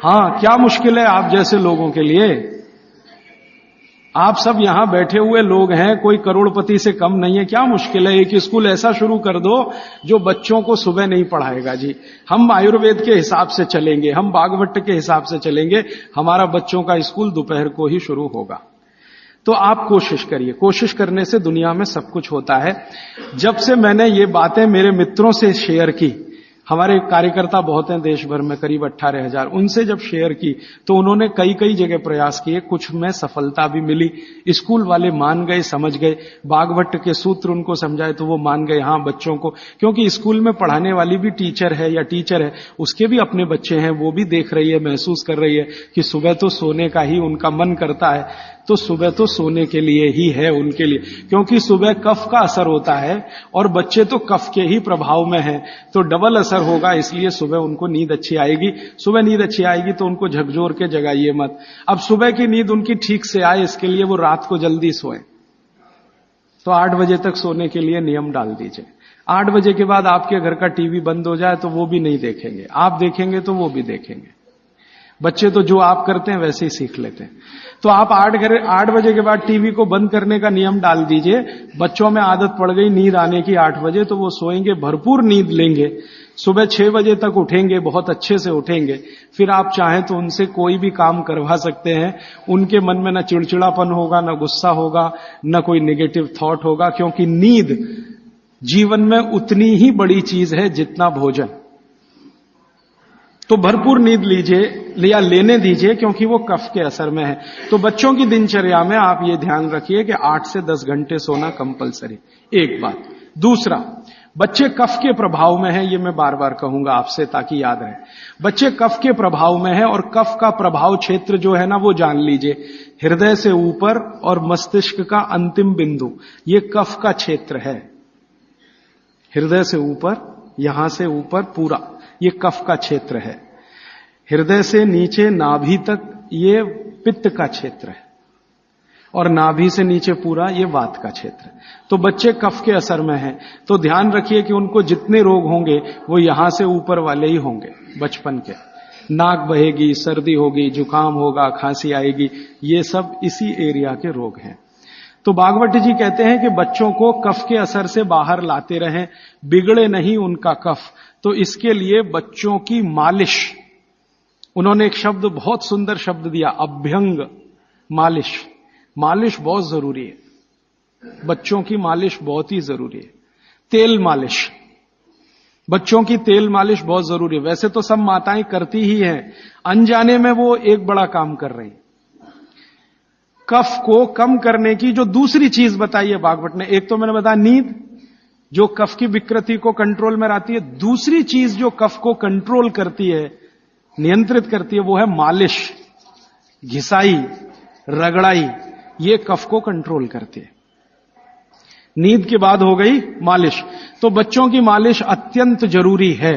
C: हाँ, क्या मुश्किल है आप जैसे लोगों के लिए? आप सब यहां बैठे हुए लोग हैं, कोई करोड़पति से कम नहीं है, क्या मुश्किल है? एक स्कूल ऐसा शुरू कर दो जो बच्चों को सुबह नहीं पढ़ाएगा। जी, हम आयुर्वेद के हिसाब से चलेंगे, हम भागवत के हिसाब से चलेंगे, हमारा बच्चों का स्कूल दोपहर को ही शुरू होगा। तो आप कोशिश करिए, कोशिश करने से दुनिया में सब कुछ होता है। जब से मैंने ये बातें मेरे मित्रों से शेयर की, हमारे कार्यकर्ता बहुत हैं देश भर में, करीब 18,000, उनसे जब शेयर की तो उन्होंने कई कई जगह प्रयास किए, कुछ में सफलता भी मिली। स्कूल वाले मान गए, समझ गए, भागवत के सूत्र उनको समझाए तो वो मान गए। हाँ, बच्चों को, क्योंकि स्कूल में पढ़ाने वाली भी टीचर है या टीचर है, उसके भी अपने बच्चे हैं, वो भी देख रही है, महसूस कर रही है कि सुबह तो सोने का ही उनका मन करता है, तो सुबह तो सोने के लिए ही है उनके लिए, क्योंकि सुबह कफ का असर होता है और बच्चे तो कफ के ही प्रभाव में हैं, तो डबल असर होगा, इसलिए सुबह उनको नींद अच्छी आएगी। सुबह नींद अच्छी आएगी तो उनको झकझोर के जगाइए मत। अब सुबह की नींद उनकी ठीक से आए, इसके लिए वो रात को जल्दी सोएं, तो 8 बजे तक सोने के लिए नियम डाल दीजिए। 8 बजे के बाद आपके घर का टीवी बंद हो जाए तो वो भी नहीं देखेंगे, आप देखेंगे तो वो भी देखेंगे। बच्चे तो जो आप करते हैं वैसे ही सीख लेते हैं। तो आप 8 बजे के बाद टीवी को बंद करने का नियम डाल दीजिए। बच्चों में आदत पड़ गई नींद आने की 8 बजे, तो वो सोएंगे, भरपूर नींद लेंगे, सुबह 6 बजे तक उठेंगे, बहुत अच्छे से उठेंगे। फिर आप चाहें तो उनसे कोई भी काम करवा सकते हैं, उनके मन में न चिड़चिड़ापन होगा, न गुस्सा होगा, न कोई नेगेटिव थॉट होगा, क्योंकि नींद जीवन में उतनी ही बड़ी चीज है जितना भोजन। तो भरपूर नींद लीजिए या लेने दीजिए, क्योंकि वो कफ के असर में है। तो बच्चों की दिनचर्या में आप ये ध्यान रखिए कि 8 से 10 घंटे सोना कंपलसरी, एक बात। दूसरा, बच्चे कफ के प्रभाव में हैं, ये मैं बार बार कहूंगा आपसे ताकि याद रहे। बच्चे कफ के प्रभाव में हैं और कफ का प्रभाव क्षेत्र जो है ना वो जान लीजिए, हृदय से ऊपर और मस्तिष्क का अंतिम बिंदु, ये कफ का क्षेत्र है। हृदय से ऊपर, यहां से ऊपर पूरा ये कफ का क्षेत्र है। हृदय से नीचे नाभि तक ये पित्त का क्षेत्र है और नाभि से नीचे पूरा ये वात का क्षेत्र है। तो बच्चे कफ के असर में हैं, तो ध्यान रखिए कि उनको जितने रोग होंगे वो यहां से ऊपर वाले ही होंगे बचपन के। नाक बहेगी, सर्दी होगी, जुकाम होगा, खांसी आएगी, ये सब इसी एरिया के रोग हैं। तो भागवत जी कहते हैं कि बच्चों को कफ के असर से बाहर लाते रहें, बिगड़े नहीं उनका कफ। तो इसके लिए बच्चों की मालिश, उन्होंने एक शब्द, बहुत सुंदर शब्द दिया, अभ्यंग मालिश। मालिश बहुत जरूरी है, बच्चों की मालिश बहुत ही जरूरी है। तेल मालिश, बच्चों की तेल मालिश बहुत जरूरी है। वैसे तो सब माताएं करती ही हैं, अनजाने में वो एक बड़ा काम कर रही। कफ को कम करने की जो दूसरी चीज बताई है भागवत ने, एक तो मैंने बताया नींद, जो कफ की विकृति को कंट्रोल में लाती है। दूसरी चीज जो कफ को कंट्रोल करती है, नियंत्रित करती है, वो है मालिश, घिसाई, रगड़ाई, ये कफ को कंट्रोल करती है। नींद के बाद हो गई मालिश, तो बच्चों की मालिश अत्यंत जरूरी है।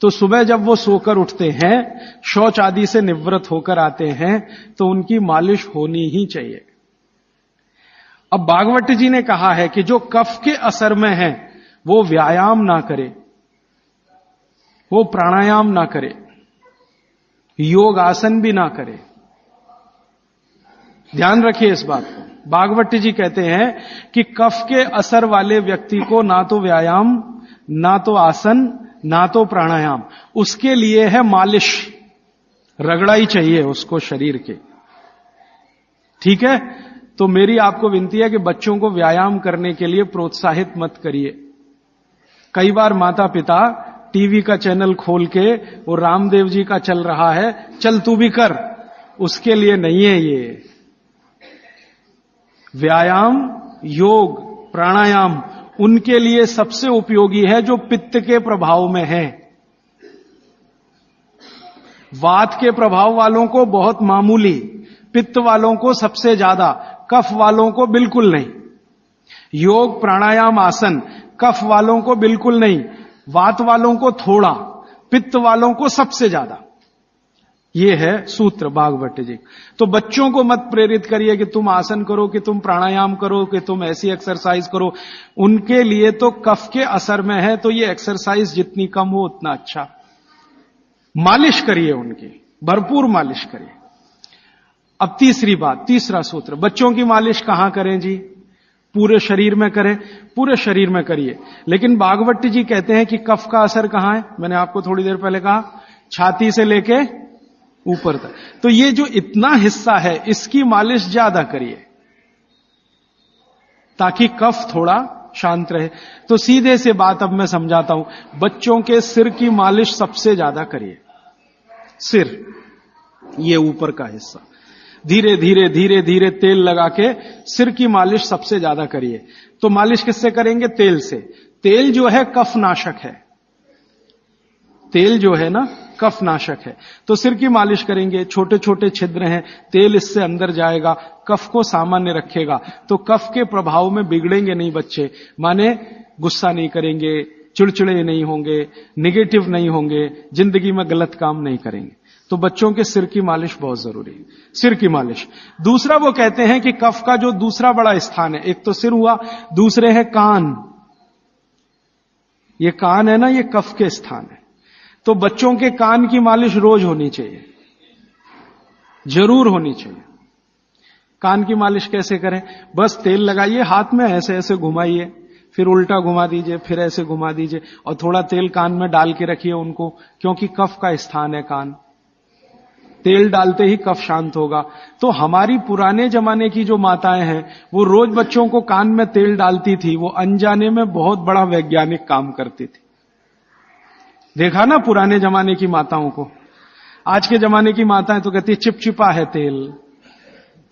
C: तो सुबह जब वो सोकर उठते हैं, शौच आदि से निवृत्त होकर आते हैं, तो उनकी मालिश होनी ही चाहिए। अब भागवत जी ने कहा है कि जो कफ के असर में है वो व्यायाम ना करे, वो प्राणायाम ना करे, योग आसन भी ना करे। ध्यान रखिए इस बात को। भागवत जी कहते हैं कि कफ के असर वाले व्यक्ति को ना तो व्यायाम, ना तो आसन, ना तो प्राणायाम, उसके लिए है मालिश, रगड़ाई चाहिए उसको शरीर के। ठीक है, तो मेरी आपको विनती है कि बच्चों को व्यायाम करने के लिए प्रोत्साहित मत करिए। कई बार माता पिता टीवी का चैनल खोल के वो रामदेव जी का चल रहा है, चल तू भी कर, उसके लिए नहीं है ये। व्यायाम, योग, प्राणायाम उनके लिए सबसे उपयोगी है जो पित्त के प्रभाव में है। वात के प्रभाव वालों को बहुत मामूली, पित्त वालों को सबसे ज्यादा, कफ वालों को बिल्कुल नहीं। योग, प्राणायाम, आसन कफ वालों को बिल्कुल नहीं, वात वालों को थोड़ा, पित्त वालों को सबसे ज्यादा। ये है सूत्र भागवत जी। तो बच्चों को मत प्रेरित करिए कि तुम आसन करो, कि तुम प्राणायाम करो, कि तुम ऐसी एक्सरसाइज करो। उनके लिए तो कफ के असर में है, तो ये एक्सरसाइज जितनी कम हो उतना अच्छा। मालिश करिए उनकी, भरपूर मालिश करिए। अब तीसरी बात, तीसरा सूत्र, बच्चों की मालिश कहां करें जी? पूरे शरीर में करें, पूरे शरीर में करिए। लेकिन भागवत जी कहते हैं कि कफ का असर कहां है? मैंने आपको थोड़ी देर पहले कहा छाती से लेके ऊपर तक। तो ये जो इतना हिस्सा है इसकी मालिश ज्यादा करिए ताकि कफ थोड़ा शांत रहे। तो सीधे से बात अब मैं समझाता हूं, बच्चों के सिर की मालिश सबसे ज्यादा करिए। सिर, ये ऊपर का हिस्सा, धीरे धीरे धीरे धीरे तेल लगा के सिर की मालिश सबसे ज्यादा करिए। तो मालिश किससे करेंगे? तेल से। तेल जो है कफ नाशक है, तेल जो है ना कफ नाशक है। तो सिर की मालिश करेंगे, छोटे छोटे छिद्र हैं, तेल इससे अंदर जाएगा, कफ को सामान्य रखेगा। तो कफ के प्रभाव में बिगड़ेंगे नहीं बच्चे, माने गुस्सा नहीं करेंगे, चिड़चिड़े नहीं होंगे, निगेटिव नहीं होंगे, जिंदगी में गलत काम नहीं करेंगे। तो बच्चों के सिर की मालिश बहुत जरूरी है, सिर की मालिश। दूसरा वो कहते हैं कि कफ का जो दूसरा बड़ा स्थान है, एक तो सिर हुआ, दूसरे है कान। ये कान है ना, ये कफ के स्थान है। तो बच्चों के कान की मालिश रोज होनी चाहिए, जरूर होनी चाहिए। कान की मालिश कैसे करें? बस तेल लगाइए, हाथ में ऐसे ऐसे घुमाइए, फिर उल्टा घुमा दीजिए, फिर ऐसे घुमा दीजिए, और थोड़ा तेल कान में डाल के रखिए उनको, क्योंकि कफ का स्थान है कान। तेल डालते ही कफ शांत होगा। तो हमारी पुराने जमाने की जो माताएं हैं वो रोज बच्चों को कान में तेल डालती थी, वो अनजाने में बहुत बड़ा वैज्ञानिक काम करती थी। देखा ना पुराने जमाने की माताओं को। आज के जमाने की माताएं तो कहती चिपचिपा है तेल,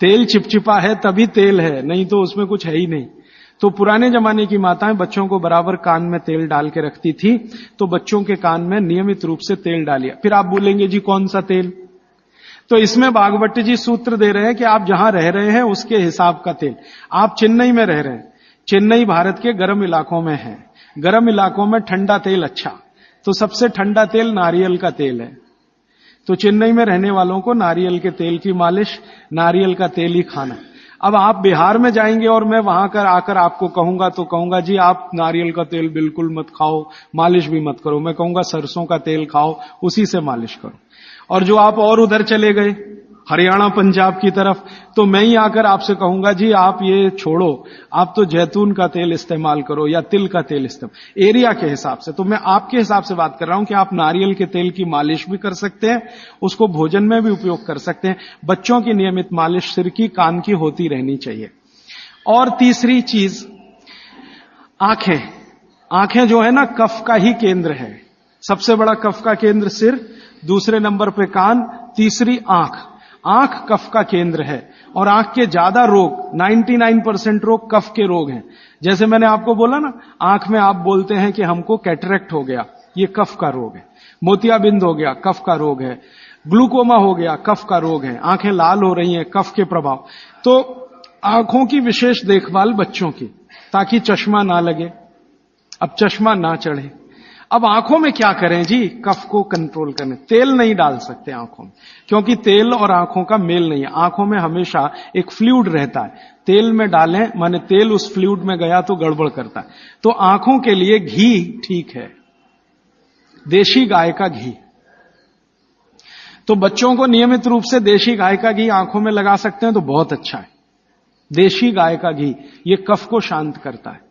C: तेल चिपचिपा है तभी तेल है, नहीं तो उसमें कुछ है ही नहीं। तो पुराने जमाने की माताएं बच्चों को बराबर कान में तेल डाल के रखती थी। तो बच्चों के कान में नियमित रूप से तेल डालिए। फिर आप बोलेंगे जी कौन सा तेल? तो इसमें भागवत जी सूत्र दे रहे हैं कि आप जहां रह रहे हैं उसके हिसाब का तेल। आप चेन्नई में रह रहे हैं, चेन्नई भारत के गर्म इलाकों में है, गर्म इलाकों में ठंडा तेल अच्छा, तो सबसे ठंडा तेल नारियल का तेल है। तो चेन्नई में रहने वालों को नारियल के तेल की मालिश, नारियल का तेल ही खाना। अब आप बिहार में जाएंगे और मैं वहां कर आकर आपको कहूंगा तो कहूंगा जी आप नारियल का तेल बिल्कुल मत खाओ, मालिश भी मत करो। मैं कहूंगा सरसों का तेल खाओ, उसी से मालिश करो। और जो आप और उधर चले गए हरियाणा पंजाब की तरफ, तो मैं ही आकर आपसे कहूंगा जी आप ये छोड़ो, आप तो जैतून का तेल इस्तेमाल करो या तिल का तेल इस्तेमाल, एरिया के हिसाब से। तो मैं आपके हिसाब से बात कर रहा हूं कि आप नारियल के तेल की मालिश भी कर सकते हैं, उसको भोजन में भी उपयोग कर सकते हैं। बच्चों की नियमित मालिश सिर की कान की होती रहनी चाहिए। और तीसरी चीज आंखें। आंखें जो है ना कफ का ही केंद्र है। सबसे बड़ा कफ का केंद्र सिर, दूसरे नंबर पे कान, तीसरी आंख। आंख कफ का केंद्र है और आंख के ज्यादा रोग 99% रोग कफ के रोग हैं। जैसे मैंने आपको बोला ना, आंख में आप बोलते हैं कि हमको कैटरेक्ट हो गया, ये कफ का रोग है। मोतियाबिंद हो गया, कफ का रोग है। ग्लूकोमा हो गया, कफ का रोग है। आंखें लाल हो रही हैं, कफ के प्रभाव। तो आंखों की विशेष देखभाल बच्चों की, ताकि चश्मा ना लगे, अब चश्मा ना चढ़े। अब आंखों में क्या करें जी? कफ को कंट्रोल करने, तेल नहीं डाल सकते आंखों में, क्योंकि तेल और आंखों का मेल नहीं है। आंखों में हमेशा एक फ्लूइड रहता है, तेल में डालें माने तेल उस फ्लूइड में गया तो गड़बड़ करता है। तो आंखों के लिए घी ठीक है, देशी गाय का घी। तो बच्चों को नियमित रूप से देशी गाय का घी आंखों में लगा सकते हैं तो बहुत अच्छा है। देशी गाय का घी ये कफ को शांत करता है।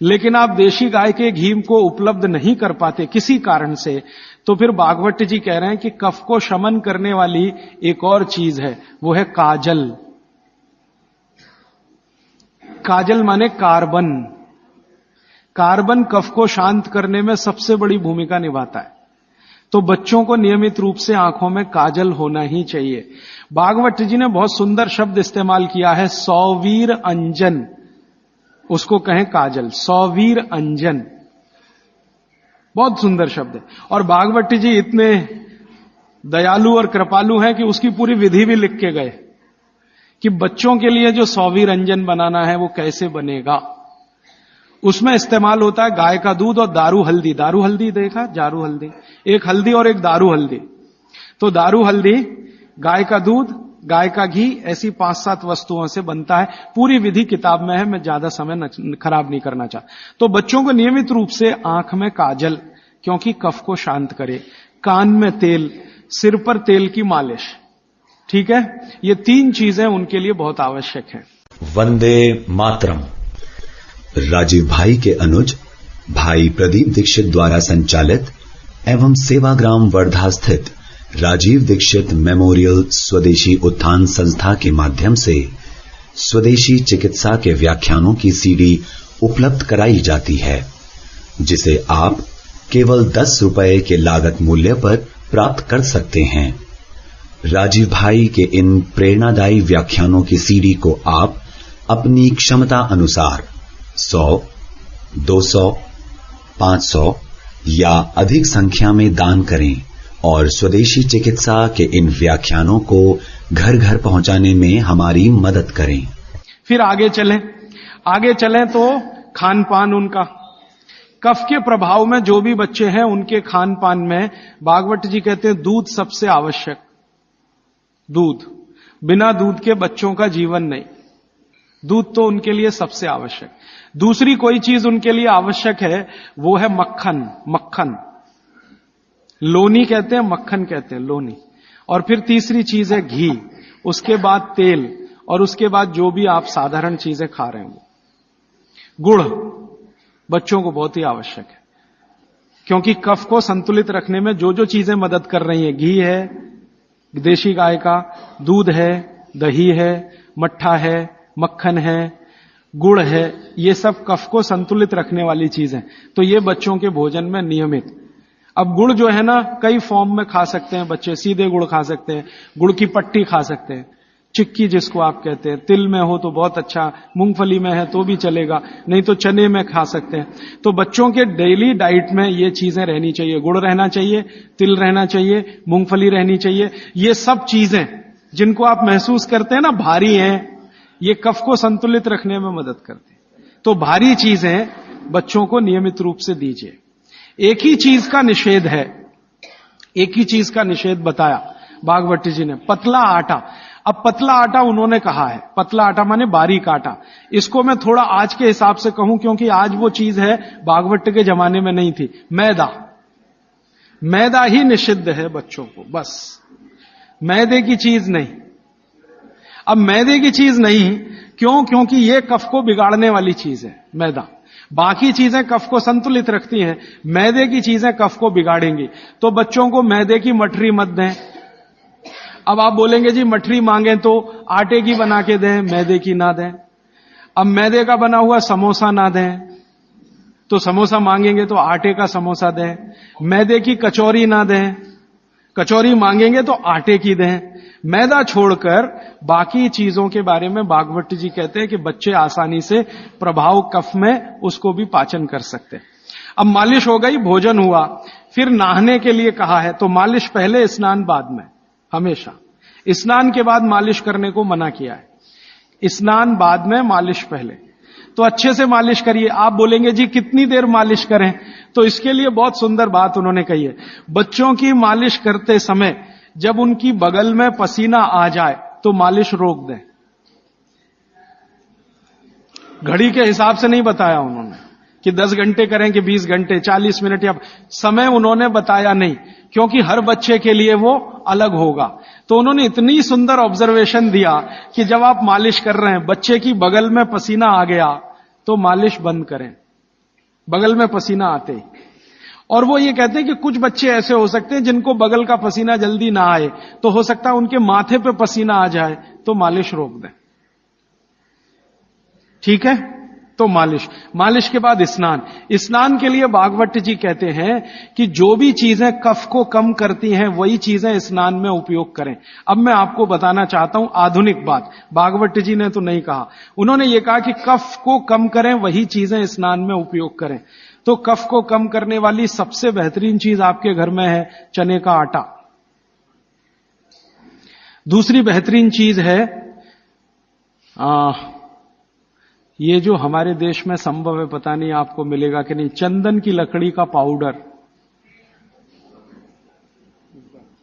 C: लेकिन आप देशी गाय के घी को उपलब्ध नहीं कर पाते किसी कारण से, तो फिर भागवत जी कह रहे हैं कि कफ को शमन करने वाली एक और चीज है, वो है काजल। काजल माने कार्बन। कार्बन कफ को शांत करने में सबसे बड़ी भूमिका निभाता है। तो बच्चों को नियमित रूप से आंखों में काजल होना ही चाहिए। भागवत जी ने बहुत सुंदर शब्द इस्तेमाल किया है, सौवीर अंजन, उसको कहें काजल, सौवीर अंजन, बहुत सुंदर शब्द है। और भागवत जी इतने दयालु और कृपालु हैं कि उसकी पूरी विधि भी लिख के गए कि बच्चों के लिए जो सौवीर अंजन बनाना है वो कैसे बनेगा। उसमें इस्तेमाल होता है गाय का दूध और दारू हल्दी। दारू हल्दी देखा? जारू हल्दी, एक हल्दी और एक दारू हल्दी। तो दारू, हल्दी, गाय का दूध, गाय का घी, ऐसी 5-7 वस्तुओं से बनता है। पूरी विधि किताब में है, मैं ज्यादा समय खराब नहीं करना चाहता। तो बच्चों को नियमित रूप से आंख में काजल, क्योंकि कफ को शांत करे, कान में तेल, सिर पर तेल की मालिश, ठीक है, ये 3 चीजें उनके लिए बहुत आवश्यक हैं।
A: वंदे मातरम।
D: राजीव भाई के अनुज भाई प्रदीप दीक्षित द्वारा संचालित एवं सेवाग्राम वर्धा स्थित राजीव दीक्षित मेमोरियल स्वदेशी उत्थान संस्था के माध्यम से स्वदेशी चिकित्सा के व्याख्यानों की सीडी उपलब्ध कराई जाती है, जिसे आप केवल 10 रुपए के लागत मूल्य पर प्राप्त कर सकते हैं। राजीव भाई के इन प्रेरणादायी व्याख्यानों की सीडी को आप अपनी क्षमता अनुसार 100, 200, 500 या अधिक संख्या में दान करें और स्वदेशी चिकित्सा के इन व्याख्यानों को घर घर पहुंचाने में हमारी मदद करें।
C: फिर आगे चलें तो खान पान उनका, कफ के प्रभाव में जो भी बच्चे हैं उनके खान पान में भागवत जी कहते हैं दूध सबसे आवश्यक। दूध, बिना दूध के बच्चों का जीवन नहीं, दूध तो उनके लिए सबसे आवश्यक। दूसरी कोई चीज उनके लिए आवश्यक है, वो है मक्खन, लोनी कहते हैं, मक्खन कहते हैं, लोनी। और फिर तीसरी चीज है घी, उसके बाद तेल, और उसके बाद जो भी आप साधारण चीजें खा रहे हैं। गुड़ बच्चों को बहुत ही आवश्यक है, क्योंकि कफ को संतुलित रखने में जो जो चीजें मदद कर रही हैं, घी है देशी गाय का, दूध है, दही है, मट्ठा है, मक्खन है, गुड़ है, ये सब कफ को संतुलित रखने वाली चीजें। तो ये बच्चों के भोजन में नियमित। अब गुड़ जो है ना, कई फॉर्म में खा सकते हैं बच्चे। सीधे गुड़ खा सकते हैं, गुड़ की पट्टी खा सकते हैं, चिक्की जिसको आप कहते हैं, तिल में हो तो बहुत अच्छा, मूंगफली में है तो भी चलेगा, नहीं तो चने में खा सकते हैं। तो बच्चों के डेली डाइट में ये चीजें रहनी चाहिए, गुड़ रहना चाहिए, तिल रहना चाहिए, मूंगफली रहनी चाहिए। ये सब चीजें जिनको आप महसूस करते हैं ना भारी हैं, ये कफ को संतुलित रखने में मदद करते हैं। तो भारी चीजें बच्चों को नियमित रूप से दीजिए। एक ही चीज का निषेध है, एक ही चीज का निषेध बताया भागवत जी ने, पतला आटा। अब पतला आटा उन्होंने कहा है, पतला आटा माने बारीक आटा। इसको मैं थोड़ा आज के हिसाब से कहूं, क्योंकि आज वो चीज है भागवत के जमाने में नहीं थी। मैदा ही निषिद्ध है बच्चों को, बस मैदे की चीज नहीं। अब मैदे की चीज नहीं क्यों? क्योंकि ये कफ को बिगाड़ने वाली चीज है मैदा। बाकी चीजें कफ को संतुलित रखती हैं, मैदे की चीजें कफ को बिगाड़ेंगी। तो बच्चों को मैदे की मठरी मत दें। अब आप बोलेंगे जी मठरी मांगे तो आटे की बना के दें, मैदे की ना दें। अब मैदे का बना हुआ समोसा ना दें, तो समोसा मांगेंगे तो आटे का समोसा दें। मैदे की कचौरी ना दें, कचौरी मांगेंगे तो आटे की दें। मैदा छोड़कर बाकी चीजों के बारे में भागवत जी कहते हैं कि बच्चे आसानी से प्रभाव कफ में उसको भी पाचन कर सकते हैं। अब मालिश हो गई, भोजन हुआ, फिर नहाने के लिए कहा है, तो मालिश पहले, स्नान बाद में। हमेशा स्नान के बाद मालिश करने को मना किया है, स्नान बाद में, मालिश पहले। तो अच्छे से मालिश करिए। आप बोलेंगे जी कितनी देर मालिश करें? तो इसके लिए बहुत सुंदर बात उन्होंने कही है। बच्चों की मालिश करते समय जब उनकी बगल में पसीना आ जाए तो मालिश रोक दें। घड़ी के हिसाब से नहीं बताया उन्होंने कि 10 घंटे करें कि 20 घंटे, 40 मिनट, या समय उन्होंने बताया नहीं, क्योंकि हर बच्चे के लिए वो अलग होगा। तो उन्होंने इतनी सुंदर ऑब्जर्वेशन दिया कि जब आप मालिश कर रहे हैं, बच्चे की बगल में पसीना आ गया तो मालिश बंद करें, बगल में पसीना आते ही। और वो ये कहते हैं कि कुछ बच्चे ऐसे हो सकते हैं जिनको बगल का पसीना जल्दी ना आए, तो हो सकता है उनके माथे पे पसीना आ जाए, तो मालिश रोक दें। ठीक है? तो मालिश के बाद स्नान के लिए भागवत जी कहते हैं कि जो भी चीजें कफ को कम करती हैं वही चीजें स्नान में उपयोग करें। अब मैं आपको बताना चाहता हूं आधुनिक बात, भागवत जी ने तो नहीं कहा। उन्होंने ये कहा कि कफ को कम करें वही चीजें स्नान में उपयोग करें। तो कफ को कम करने वाली सबसे बेहतरीन चीज आपके घर में है चने का आटा। दूसरी बेहतरीन चीज है ये जो हमारे देश में संभव है, पता नहीं आपको मिलेगा कि नहीं, चंदन की लकड़ी का पाउडर।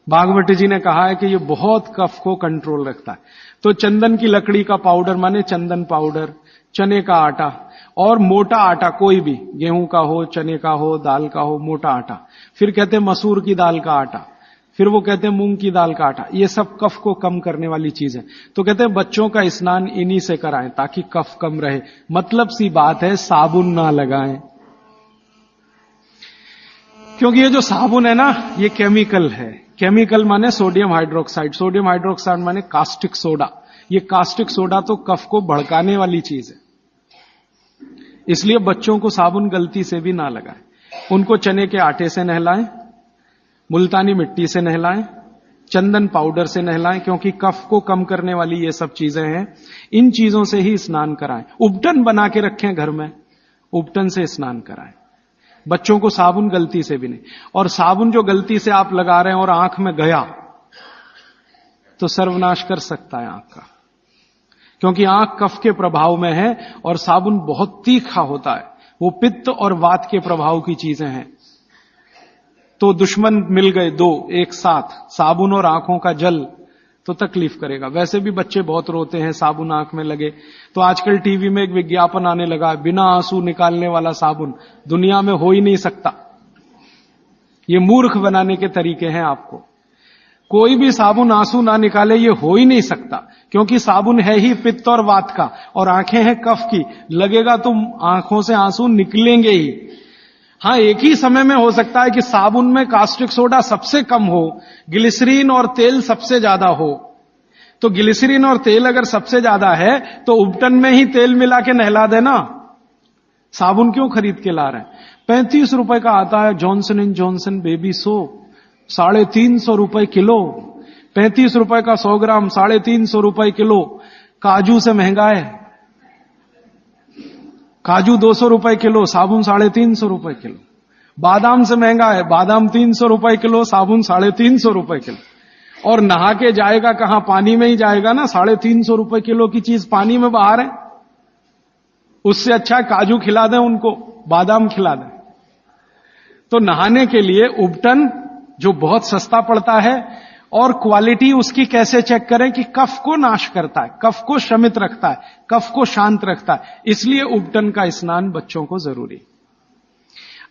C: भागवत जी ने कहा है कि ये बहुत कफ को कंट्रोल रखता है। तो चंदन की लकड़ी का पाउडर माने चंदन पाउडर, चने का आटा और मोटा आटा, कोई भी गेहूं का हो, चने का हो, दाल का हो, मोटा आटा। फिर कहते हैं मसूर की दाल का आटा, फिर वो कहते हैं मूंग की दाल का आटा। ये सब कफ को कम करने वाली चीज है। तो कहते हैं बच्चों का स्नान इन्हीं से कराएं ताकि कफ कम रहे। मतलब सी बात है, साबुन ना लगाएं, क्योंकि ये जो साबुन है ना, ये केमिकल है। केमिकल माने सोडियम हाइड्रोक्साइड, सोडियम हाइड्रोक्साइड माने कास्टिक सोडा। ये कास्टिक सोडा तो कफ को भड़काने वाली चीज है। इसलिए बच्चों को साबुन गलती से भी ना लगाएं। उनको चने के आटे से नहलाएं, मुल्तानी मिट्टी से नहलाएं, चंदन पाउडर से नहलाएं, क्योंकि कफ को कम करने वाली ये सब चीजें हैं। इन चीजों से ही स्नान कराएं। उपटन बना के रखें घर में, उपटन से स्नान कराएं। बच्चों को साबुन गलती से भी नहीं। और साबुन जो गलती से आप लगा रहे हैं और आंख में गया तो सर्वनाश कर सकता है आंख का, क्योंकि आंख कफ के प्रभाव में है और साबुन बहुत तीखा होता है। वो पित्त और वात के प्रभाव की चीजें हैं। तो दुश्मन मिल गए दो एक साथ, साबुन और आंखों का जल, तो तकलीफ करेगा। वैसे भी बच्चे बहुत रोते हैं साबुन आंख में लगे। तो आजकल टीवी में एक विज्ञापन आने लगा, बिना आंसू निकालने वाला साबुन दुनिया में हो ही नहीं सकता। ये मूर्ख बनाने के तरीके हैं आपको। कोई भी साबुन आंसू ना निकाले, ये हो ही नहीं सकता, क्योंकि साबुन है ही पित्त और वात का और आंखें हैं कफ की। लगेगा तो आंखों से आंसू निकलेंगे ही। हां, एक ही समय में हो सकता है कि साबुन में कास्टिक सोडा सबसे कम हो, ग्लिसरीन और तेल सबसे ज्यादा हो। तो ग्लिसरीन और तेल अगर सबसे ज्यादा है तो उपटन में ही तेल मिला के नहला देना। साबुन क्यों खरीद के ला रहे हैं? 35 रुपए का आता है Johnson and Johnson baby soap, 350 रुपए किलो। 35 रुपए का 100 ग्राम, 350 रुपए किलो। काजू से महंगा है, काजू 200 रुपए किलो, साबुन 350 रुपए किलो। बादाम से महंगा है, बादाम 300 रुपए किलो, साबुन 350 रुपए किलो। और नहा के जाएगा कहां? पानी में ही जाएगा ना। 350 रुपए किलो की चीज पानी में बाहर है। उससे अच्छा काजू खिला दें उनको, बादाम खिला दें। तो नहाने के लिए उपटन जो बहुत सस्ता पड़ता है, और क्वालिटी उसकी कैसे चेक करें कि कफ को नाश करता है, कफ को शमित रखता है, कफ को शांत रखता है। इसलिए उपटन का स्नान बच्चों को जरूरी।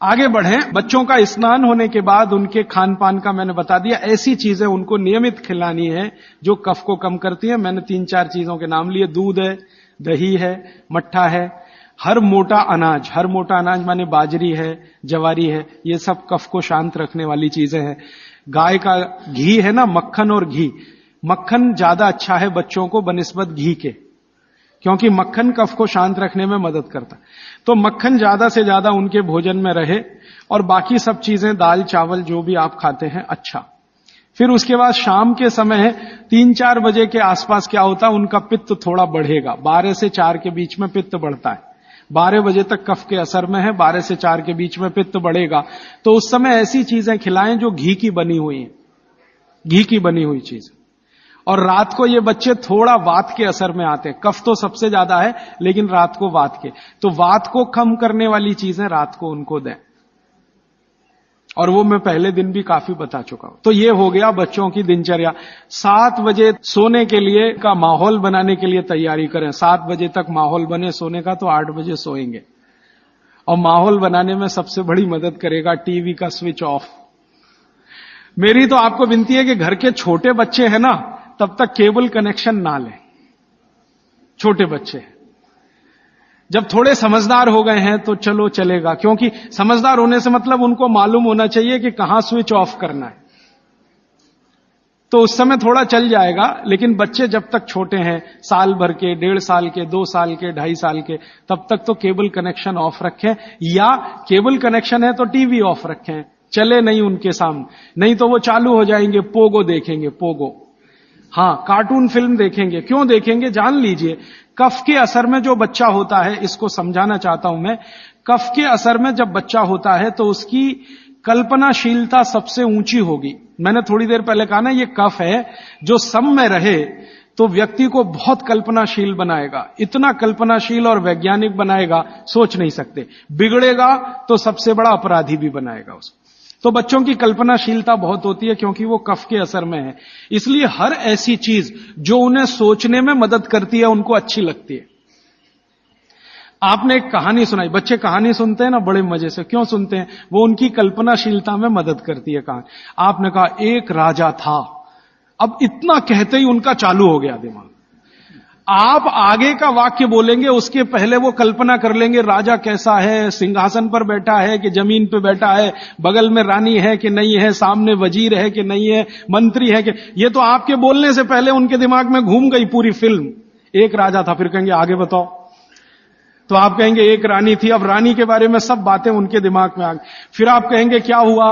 C: आगे बढ़ें। बच्चों का स्नान होने के बाद उनके खान पान का मैंने बता दिया। ऐसी चीजें उनको नियमित खिलानी है जो कफ को कम करती है। मैंने 3-4 चीजों के नाम लिए। दूध है, दही है, मट्ठा है, हर मोटा अनाज। हर मोटा अनाज माने बाजरी है, जवारी है, ये सब कफ को शांत रखने वाली चीजें हैं। गाय का घी है ना, मक्खन और घी। मक्खन ज्यादा अच्छा है बच्चों को बनिस्बत घी के, क्योंकि मक्खन कफ को शांत रखने में मदद करता है। तो मक्खन ज्यादा से ज्यादा उनके भोजन में रहे, और बाकी सब चीजें दाल चावल जो भी आप खाते हैं अच्छा। फिर उसके बाद शाम के समय 3-4 बजे के आसपास क्या होता है, उनका पित्त थोड़ा बढ़ेगा। 12 से 4 के बीच में पित्त बढ़ता है। 12 बजे तक कफ के असर में है, 12 से 4 के बीच में पित्त बढ़ेगा। तो उस समय ऐसी चीजें खिलाएं जो घी की बनी हुई है, घी की बनी हुई चीज। और रात को ये बच्चे थोड़ा वात के असर में आते हैं। कफ तो सबसे ज्यादा है, लेकिन रात को वात के। तो वात को कम करने वाली चीजें रात को उनको दें, और वो मैं पहले दिन भी काफी बता चुका हूं। तो ये हो गया बच्चों की दिनचर्या। 7 बजे सोने के लिए का माहौल बनाने के लिए तैयारी करें। 7 बजे तक माहौल बने सोने का, तो 8 बजे सोएंगे। और माहौल बनाने में सबसे बड़ी मदद करेगा टीवी का स्विच ऑफ। मेरी तो आपको विनती है कि घर के छोटे बच्चे हैं ना, तब तक केबल कनेक्शन ना लें। छोटे बच्चे जब थोड़े समझदार हो गए हैं तो चलो चलेगा, क्योंकि समझदार होने से मतलब उनको मालूम होना चाहिए कि कहां स्विच ऑफ करना है। तो उस समय थोड़ा चल जाएगा। लेकिन बच्चे जब तक छोटे हैं, साल भर के, 1.5 साल के, 2 साल के, 2.5 साल के, तब तक तो केबल कनेक्शन ऑफ रखें, या केबल कनेक्शन है तो टीवी ऑफ रखें, चले नहीं उनके सामने। नहीं तो वो चालू हो जाएंगे, पोगो देखेंगे, पोगो। हां, कार्टून फिल्म देखेंगे। क्यों देखेंगे जान लीजिए। कफ के असर में जो बच्चा होता है, इसको समझाना चाहता हूं मैं। कफ के असर में जब बच्चा होता है तो उसकी कल्पनाशीलता सबसे ऊंची होगी। मैंने थोड़ी देर पहले कहा ना, ये कफ है जो सम में रहे तो व्यक्ति को बहुत कल्पनाशील बनाएगा। इतना कल्पनाशील और वैज्ञानिक बनाएगा, सोच नहीं सकते। बिगड़ेगा तो सबसे बड़ा अपराधी भी बनाएगा उसको। तो बच्चों की कल्पनाशीलता बहुत होती है क्योंकि वो कफ के असर में है। इसलिए हर ऐसी चीज जो उन्हें सोचने में मदद करती है उनको अच्छी लगती है। आपने एक कहानी सुनाई, बच्चे कहानी सुनते हैं ना बड़े मजे से, क्यों सुनते हैं? वो उनकी कल्पनाशीलता में मदद करती है कहानी। आपने कहा एक राजा था, अब इतना कहते ही उनका चालू हो गया दिमाग। आप आगे का वाक्य बोलेंगे उसके पहले वो कल्पना कर लेंगे राजा कैसा है, सिंहासन पर बैठा है कि जमीन पर बैठा है, बगल में रानी है कि नहीं है, सामने वजीर है कि नहीं है, मंत्री है कि, ये तो आपके बोलने से पहले उनके दिमाग में घूम गई पूरी फिल्म। एक राजा था, फिर कहेंगे आगे बताओ, तो आप कहेंगे एक रानी थी, अब रानी के बारे में सब बातें उनके दिमाग में आ गई। फिर आप कहेंगे क्या हुआ,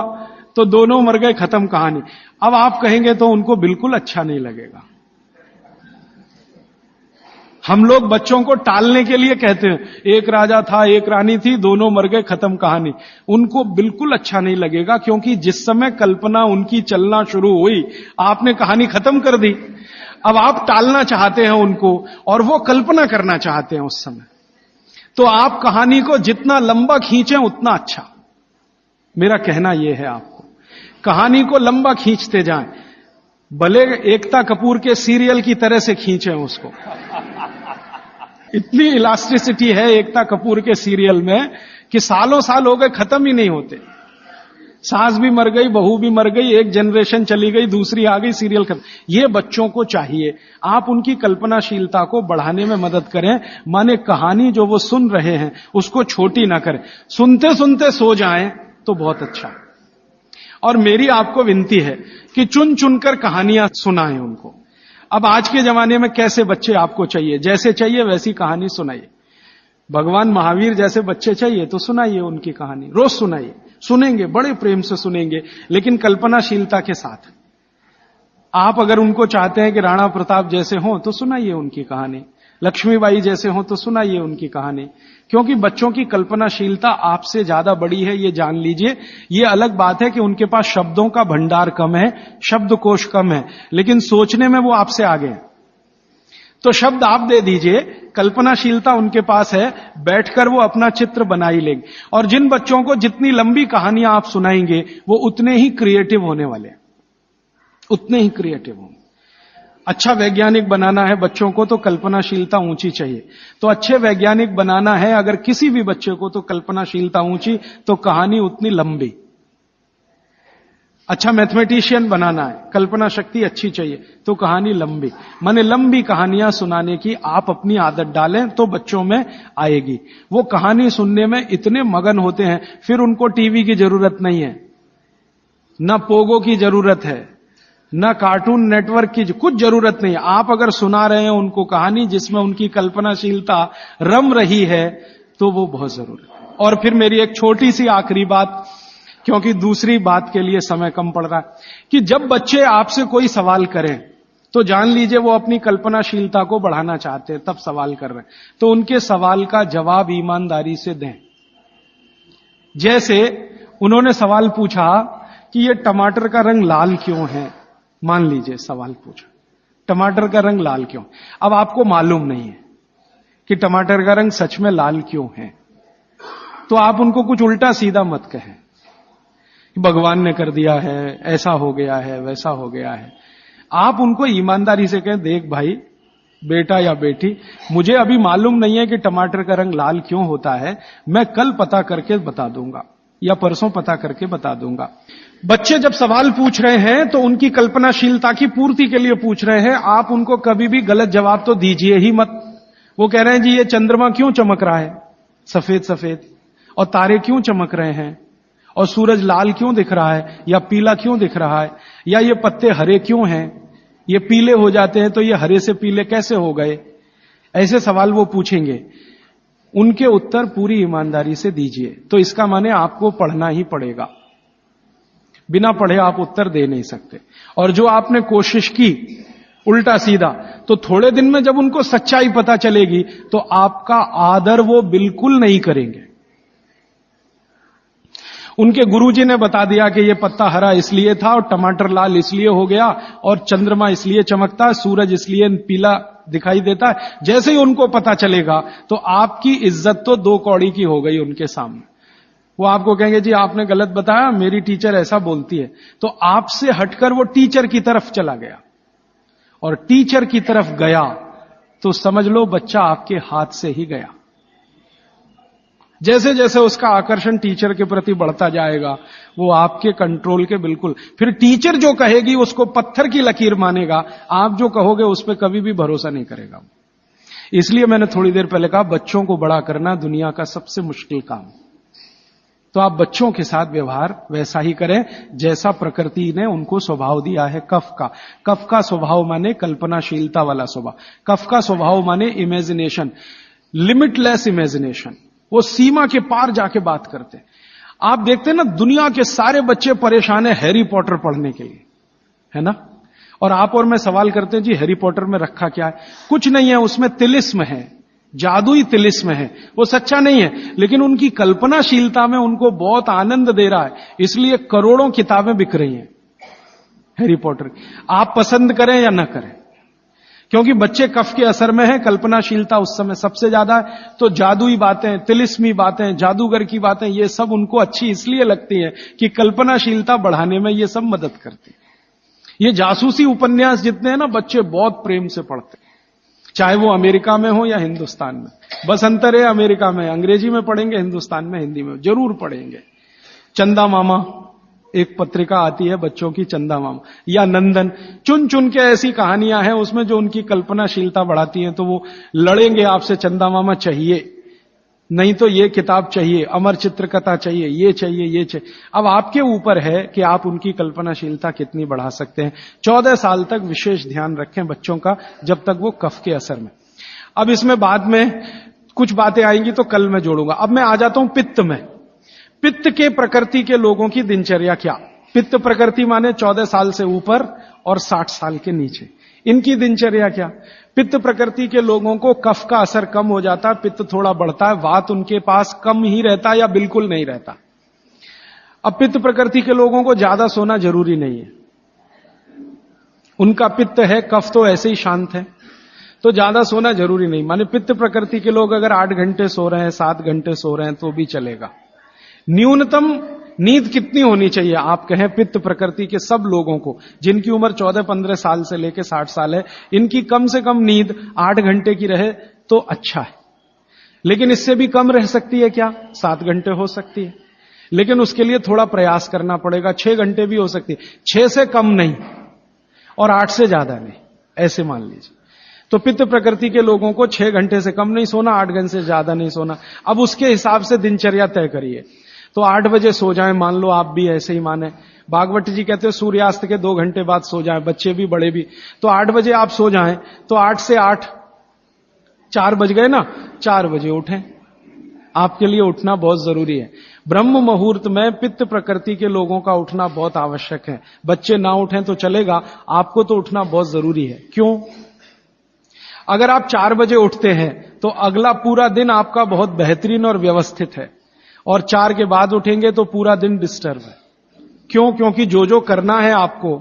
C: तो दोनों मर गए, खत्म कहानी। अब आप कहेंगे तो उनको बिल्कुल अच्छा नहीं लगेगा। हम लोग बच्चों को टालने के लिए कहते हैं एक राजा था, एक रानी थी, दोनों मर गए, खत्म कहानी। उनको बिल्कुल अच्छा नहीं लगेगा क्योंकि जिस समय कल्पना उनकी चलना शुरू हुई आपने कहानी खत्म कर दी। अब आप टालना चाहते हैं उनको और वो कल्पना करना चाहते हैं उस समय, तो आप कहानी को जितना लंबा खींचें उतना अच्छा। मेरा कहना यह है आपको, कहानी को लंबा खींचते जाएं, भले एकता कपूर के सीरियल की तरह से खींचें उसको। इतनी इलास्टिसिटी है एकता कपूर के सीरियल में कि सालों साल हो गए, खत्म ही नहीं होते। सास भी मर गई, बहू भी मर गई, एक जनरेशन चली गई, दूसरी आ गई, सीरियल खत्म। ये बच्चों को चाहिए आप उनकी कल्पनाशीलता को बढ़ाने में मदद करें। माने कहानी जो वो सुन रहे हैं उसको छोटी ना करें, सुनते सुनते सो जाएं तो बहुत अच्छा। और मेरी आपको विनती है कि चुन चुनकर कहानियां सुनाएं उनको। अब आज के जमाने में कैसे बच्चे आपको चाहिए, जैसे चाहिए वैसी कहानी सुनाइए। भगवान महावीर जैसे बच्चे चाहिए तो सुनाइए उनकी कहानी, रोज सुनाइए, सुनेंगे, बड़े प्रेम से सुनेंगे, लेकिन कल्पनाशीलता के साथ। आप अगर उनको चाहते हैं कि राणा प्रताप जैसे हों तो सुनाइए उनकी कहानी, लक्ष्मीबाई जैसे हों तो सुनाइए उनकी कहानी, क्योंकि बच्चों की कल्पनाशीलता आपसे ज्यादा बड़ी है, ये जान लीजिए। ये अलग बात है कि उनके पास शब्दों का भंडार कम है, शब्दकोश कम है, लेकिन सोचने में वो आपसे आगे हैं। तो शब्द आप दे दीजिए, कल्पनाशीलता उनके पास है, बैठकर वो अपना चित्र बना ही लेंगे। और जिन बच्चों को जितनी लंबी कहानियां आप सुनाएंगे वो उतने ही क्रिएटिव होने वाले, उतने ही क्रिएटिव होंगे। अच्छा वैज्ञानिक बनाना है बच्चों को तो कल्पनाशीलता ऊंची चाहिए, तो अच्छे वैज्ञानिक बनाना है अगर किसी भी बच्चे को तो कल्पनाशीलता ऊंची, तो कहानी उतनी लंबी। अच्छा मैथमेटिशियन बनाना है, कल्पना शक्ति अच्छी चाहिए तो कहानी लंबी। माने लंबी कहानियां सुनाने की आप अपनी आदत डालें तो बच्चों में आएगी। वो कहानी सुनने में इतने मगन होते हैं, फिर उनको टीवी की जरूरत नहीं है, ना पोगो की जरूरत है, ना कार्टून नेटवर्क की कुछ जरूरत नहीं। आप अगर सुना रहे हैं उनको कहानी जिसमें उनकी कल्पनाशीलता रम रही है तो वो बहुत जरूरी है। और फिर मेरी एक छोटी सी आखिरी बात, क्योंकि दूसरी बात के लिए समय कम पड़ रहा है, कि जब बच्चे आपसे कोई सवाल करें तो जान लीजिए वो अपनी कल्पनाशीलता को बढ़ाना चाहते हैं, तब सवाल कर रहे हैं, तो उनके सवाल का जवाब ईमानदारी से दें। जैसे उन्होंने सवाल पूछा कि ये टमाटर का रंग लाल क्यों है, मान लीजिए सवाल पूछा टमाटर का रंग लाल क्यों। अब आपको मालूम नहीं है कि टमाटर का रंग सच में लाल क्यों है, तो आप उनको कुछ उल्टा सीधा मत कहें, भगवान ने कर दिया है, ऐसा हो गया है, वैसा हो गया है। आप उनको ईमानदारी से कहें, देख भाई बेटा या बेटी, मुझे अभी मालूम नहीं है कि टमाटर का रंग लाल क्यों होता है, मैं कल पता करके बता दूंगा या परसों पता करके बता दूंगा। बच्चे जब सवाल पूछ रहे हैं तो उनकी कल्पनाशीलता की पूर्ति के लिए पूछ रहे हैं, आप उनको कभी भी गलत जवाब तो दीजिए ही मत। वो कह रहे हैं जी ये चंद्रमा क्यों चमक रहा है सफेद सफेद, और तारे क्यों चमक रहे हैं, और सूरज लाल क्यों दिख रहा है या पीला क्यों दिख रहा है, या ये पत्ते हरे क्यों हैं, ये पीले हो जाते हैं तो ये हरे से पीले कैसे हो गए। ऐसे सवाल वो पूछेंगे, उनके उत्तर पूरी ईमानदारी से दीजिए। तो इसका माने आपको पढ़ना ही पड़ेगा, बिना पढ़े आप उत्तर दे नहीं सकते। और जो आपने कोशिश की उल्टा सीधा, तो थोड़े दिन में जब उनको सच्चाई पता चलेगी तो आपका आदर वो बिल्कुल नहीं करेंगे। उनके गुरुजी ने बता दिया कि ये पत्ता हरा इसलिए था और टमाटर लाल इसलिए हो गया और चंद्रमा इसलिए चमकता है, सूरज इसलिए पीला दिखाई देता है। जैसे ही उनको पता चलेगा तो आपकी इज्जत तो 2 कौड़ी की हो गई उनके सामने। वो आपको कहेंगे जी आपने गलत बताया, मेरी टीचर ऐसा बोलती है। तो आपसे हटकर वो टीचर की तरफ चला गया, और टीचर की तरफ गया तो समझ लो बच्चा आपके हाथ से ही गया। जैसे जैसे उसका आकर्षण टीचर के प्रति बढ़ता जाएगा, वो आपके कंट्रोल के बिल्कुल, फिर टीचर जो कहेगी उसको पत्थर की लकीर मानेगा, आप जो कहोगे उस पर कभी भी भरोसा नहीं करेगा। इसलिए मैंने थोड़ी देर पहले कहा बच्चों को बड़ा करना दुनिया का सबसे मुश्किल काम। तो आप बच्चों के साथ व्यवहार वैसा ही करें जैसा प्रकृति ने उनको स्वभाव दिया है। कफ का, कफ का स्वभाव माने कल्पनाशीलता वाला स्वभाव, कफ का स्वभाव माने इमेजिनेशन, लिमिटलेस इमेजिनेशन, वो सीमा के पार जाके बात करते हैं। आप देखते हैं ना दुनिया के सारे बच्चे परेशान है हैरी पॉटर पढ़ने के लिए, है ना, और आप और मैं सवाल करते हैं जी हैरी पॉटर में रखा क्या है? कुछ नहीं है, उसमें तिलिस्म है, जादुई तिलिस्म है, वो सच्चा नहीं है, लेकिन उनकी कल्पनाशीलता में उनको बहुत आनंद दे रहा है, इसलिए करोड़ों किताबें बिक रही हैं हैरी पॉटर। आप पसंद करें या ना करें, क्योंकि बच्चे कफ के असर में है, कल्पनाशीलता उस समय सबसे ज्यादा है, तो जादुई बातें, तिलिस्मी बातें, जादूगर की बातें, ये सब उनको अच्छी इसलिए लगती है कि कल्पनाशीलता बढ़ाने में ये सब मदद करती है। ये जासूसी उपन्यास जितने हैं ना, बच्चे बहुत प्रेम से पढ़ते हैं, चाहे वो अमेरिका में हो या हिंदुस्तान में। बस अंतर है, अमेरिका में अंग्रेजी में पढ़ेंगे, हिंदुस्तान में हिंदी में जरूर पढ़ेंगे। चंदा मामा एक पत्रिका आती है बच्चों की, चंदा मामा या नंदन, चुन चुन के ऐसी कहानियां हैं उसमें जो उनकी कल्पनाशीलता बढ़ाती हैं। तो वो लड़ेंगे आपसे, चंदा मामा चाहिए, नहीं तो ये किताब चाहिए, अमर चित्रकथा चाहिए, ये चाहिए, ये चाहिए। अब आपके ऊपर है कि आप उनकी कल्पनाशीलता कितनी बढ़ा सकते हैं। 14 साल तक विशेष ध्यान रखें बच्चों का, जब तक वो कफ के असर में। अब इसमें बाद में कुछ बातें आएंगी तो कल मैं जोड़ूंगा। अब मैं आ जाता हूं पित्त में। पित्त के प्रकृति के लोगों की दिनचर्या क्या? पित्त प्रकृति माने 14 साल से ऊपर और 60 साल के नीचे, इनकी दिनचर्या क्या? पित्त प्रकृति के लोगों को कफ का असर कम हो जाता है, पित्त थोड़ा बढ़ता है, वात उनके पास कम ही रहता है या बिल्कुल नहीं रहता। अब पित्त प्रकृति के लोगों को ज्यादा सोना जरूरी नहीं है, उनका पित्त है, कफ तो ऐसे ही शांत है, तो ज्यादा सोना जरूरी नहीं। माने पित्त प्रकृति के लोग अगर 8 घंटे सो रहे हैं, 7 घंटे सो रहे हैं तो भी चलेगा। न्यूनतम नींद कितनी होनी चाहिए? आप कहें पित्त प्रकृति के सब लोगों को जिनकी उम्र 14-15 साल से लेकर 60 साल है, इनकी कम से कम नींद 8 घंटे की रहे तो अच्छा है। लेकिन इससे भी कम रह सकती है क्या? 7 घंटे हो सकती है, लेकिन उसके लिए थोड़ा प्रयास करना पड़ेगा। 6 घंटे भी हो सकती है, 6 से कम नहीं और 8 से ज्यादा नहीं, ऐसे मान लीजिए। तो पित्त प्रकृति के लोगों को 6 घंटे से कम नहीं सोना, 8 घंटे से ज्यादा नहीं सोना। अब उसके हिसाब से दिनचर्या तय करिए। तो 8 बजे सो जाएं, मान लो आप भी ऐसे ही माने। भागवत जी कहते हैं सूर्यास्त के 2 घंटे बाद सो जाएं, बच्चे भी बड़े भी। तो 8 बजे आप सो जाएं, तो 8 से 8 4 बज गए ना, 4 बजे उठें। आपके लिए उठना बहुत जरूरी है। ब्रह्म मुहूर्त में पित्त प्रकृति के लोगों का उठना बहुत आवश्यक है। बच्चे ना उठें तो चलेगा, आपको तो उठना बहुत जरूरी है। क्यों? अगर आप 4 बजे उठते हैं तो अगला पूरा दिन आपका बहुत बेहतरीन और व्यवस्थित है, और 4 के बाद उठेंगे तो पूरा दिन डिस्टर्ब है। क्यों? क्योंकि जो जो करना है आपको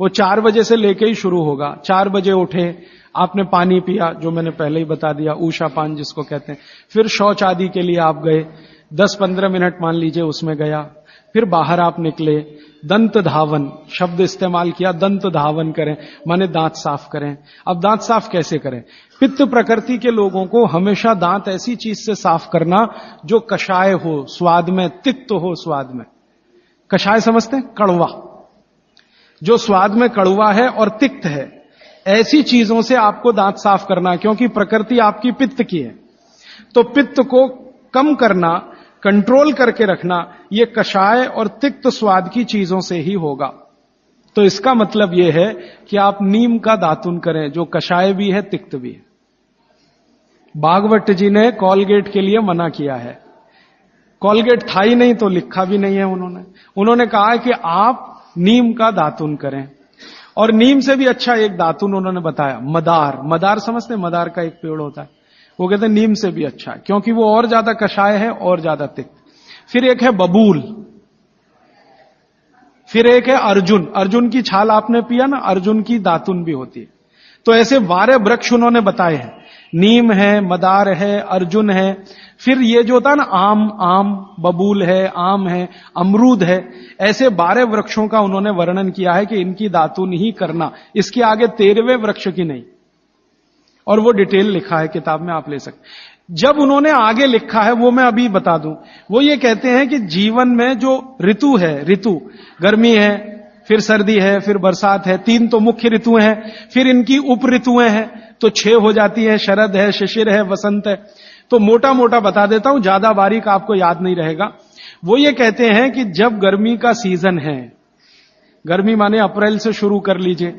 C: वो 4 बजे से लेके ही शुरू होगा। 4 बजे उठे, आपने पानी पिया, जो मैंने पहले ही बता दिया, ऊषा पान जिसको कहते हैं। फिर शौच आदि के लिए आप गए, 10-15 मिनट मान लीजिए उसमें गया। फिर बाहर आप निकले, दंत धावन शब्द इस्तेमाल किया, दंत धावन करें माने दांत साफ करें। अब दांत साफ कैसे करें? पित्त प्रकृति के लोगों को हमेशा दांत ऐसी चीज से साफ करना जो कषाय हो, स्वाद में तिक्त हो। स्वाद में कषाय समझते हैं? कड़वा, जो स्वाद में कड़वा है और तिक्त है, ऐसी चीजों से आपको दांत साफ करना है, क्योंकि प्रकृति आपकी पित्त की है। तो पित्त को कम करना, कंट्रोल करके रखना, ये कषाय और तिक्त स्वाद की चीजों से ही होगा। तो इसका मतलब यह है कि आप नीम का दातुन करें, जो कषाय भी है, तिक्त भी है। भागवत जी ने कॉलगेट के लिए मना किया है। कॉलगेट था ही नहीं तो लिखा भी नहीं है उन्होंने कहा है कि आप नीम का दातुन करें। और नीम से भी अच्छा एक दातुन उन्होंने बताया, मदार। मदार समझते हैं? मदार का एक पेड़ होता है, वो कहते हैं नीम से भी अच्छा है, क्योंकि वो और ज्यादा कषाय है और ज्यादा तिक्त। फिर एक है बबूल, फिर एक है अर्जुन। अर्जुन की छाल आपने पिया ना, अर्जुन की दातुन भी होती है। तो ऐसे 12 वृक्ष उन्होंने बताए हैं। नीम है, मदार है, अर्जुन है, फिर ये जो होता है ना आम, बबूल है, आम है, अमरूद है, ऐसे 12 वृक्षों का उन्होंने वर्णन किया है कि इनकी दातुन ही करना, इसके आगे 13वें वृक्ष की नहीं। और वो डिटेल लिखा है किताब में, आप ले सकते। जब उन्होंने आगे लिखा है वो मैं अभी बता दूं, वो ये कहते हैं कि जीवन में जो ऋतु है, ऋतु गर्मी है, फिर सर्दी है, फिर बरसात है, 3 तो मुख्य ऋतुएं हैं, फिर इनकी उप ऋतुएं हैं तो 6 हो जाती है, शरद है, शिशिर है, वसंत है। तो मोटा मोटा बता देता हूं, ज्यादा बारीक आपको याद नहीं रहेगा। वो ये कहते हैं कि जब गर्मी का सीजन है, गर्मी माने अप्रैल से शुरू कर लीजिए,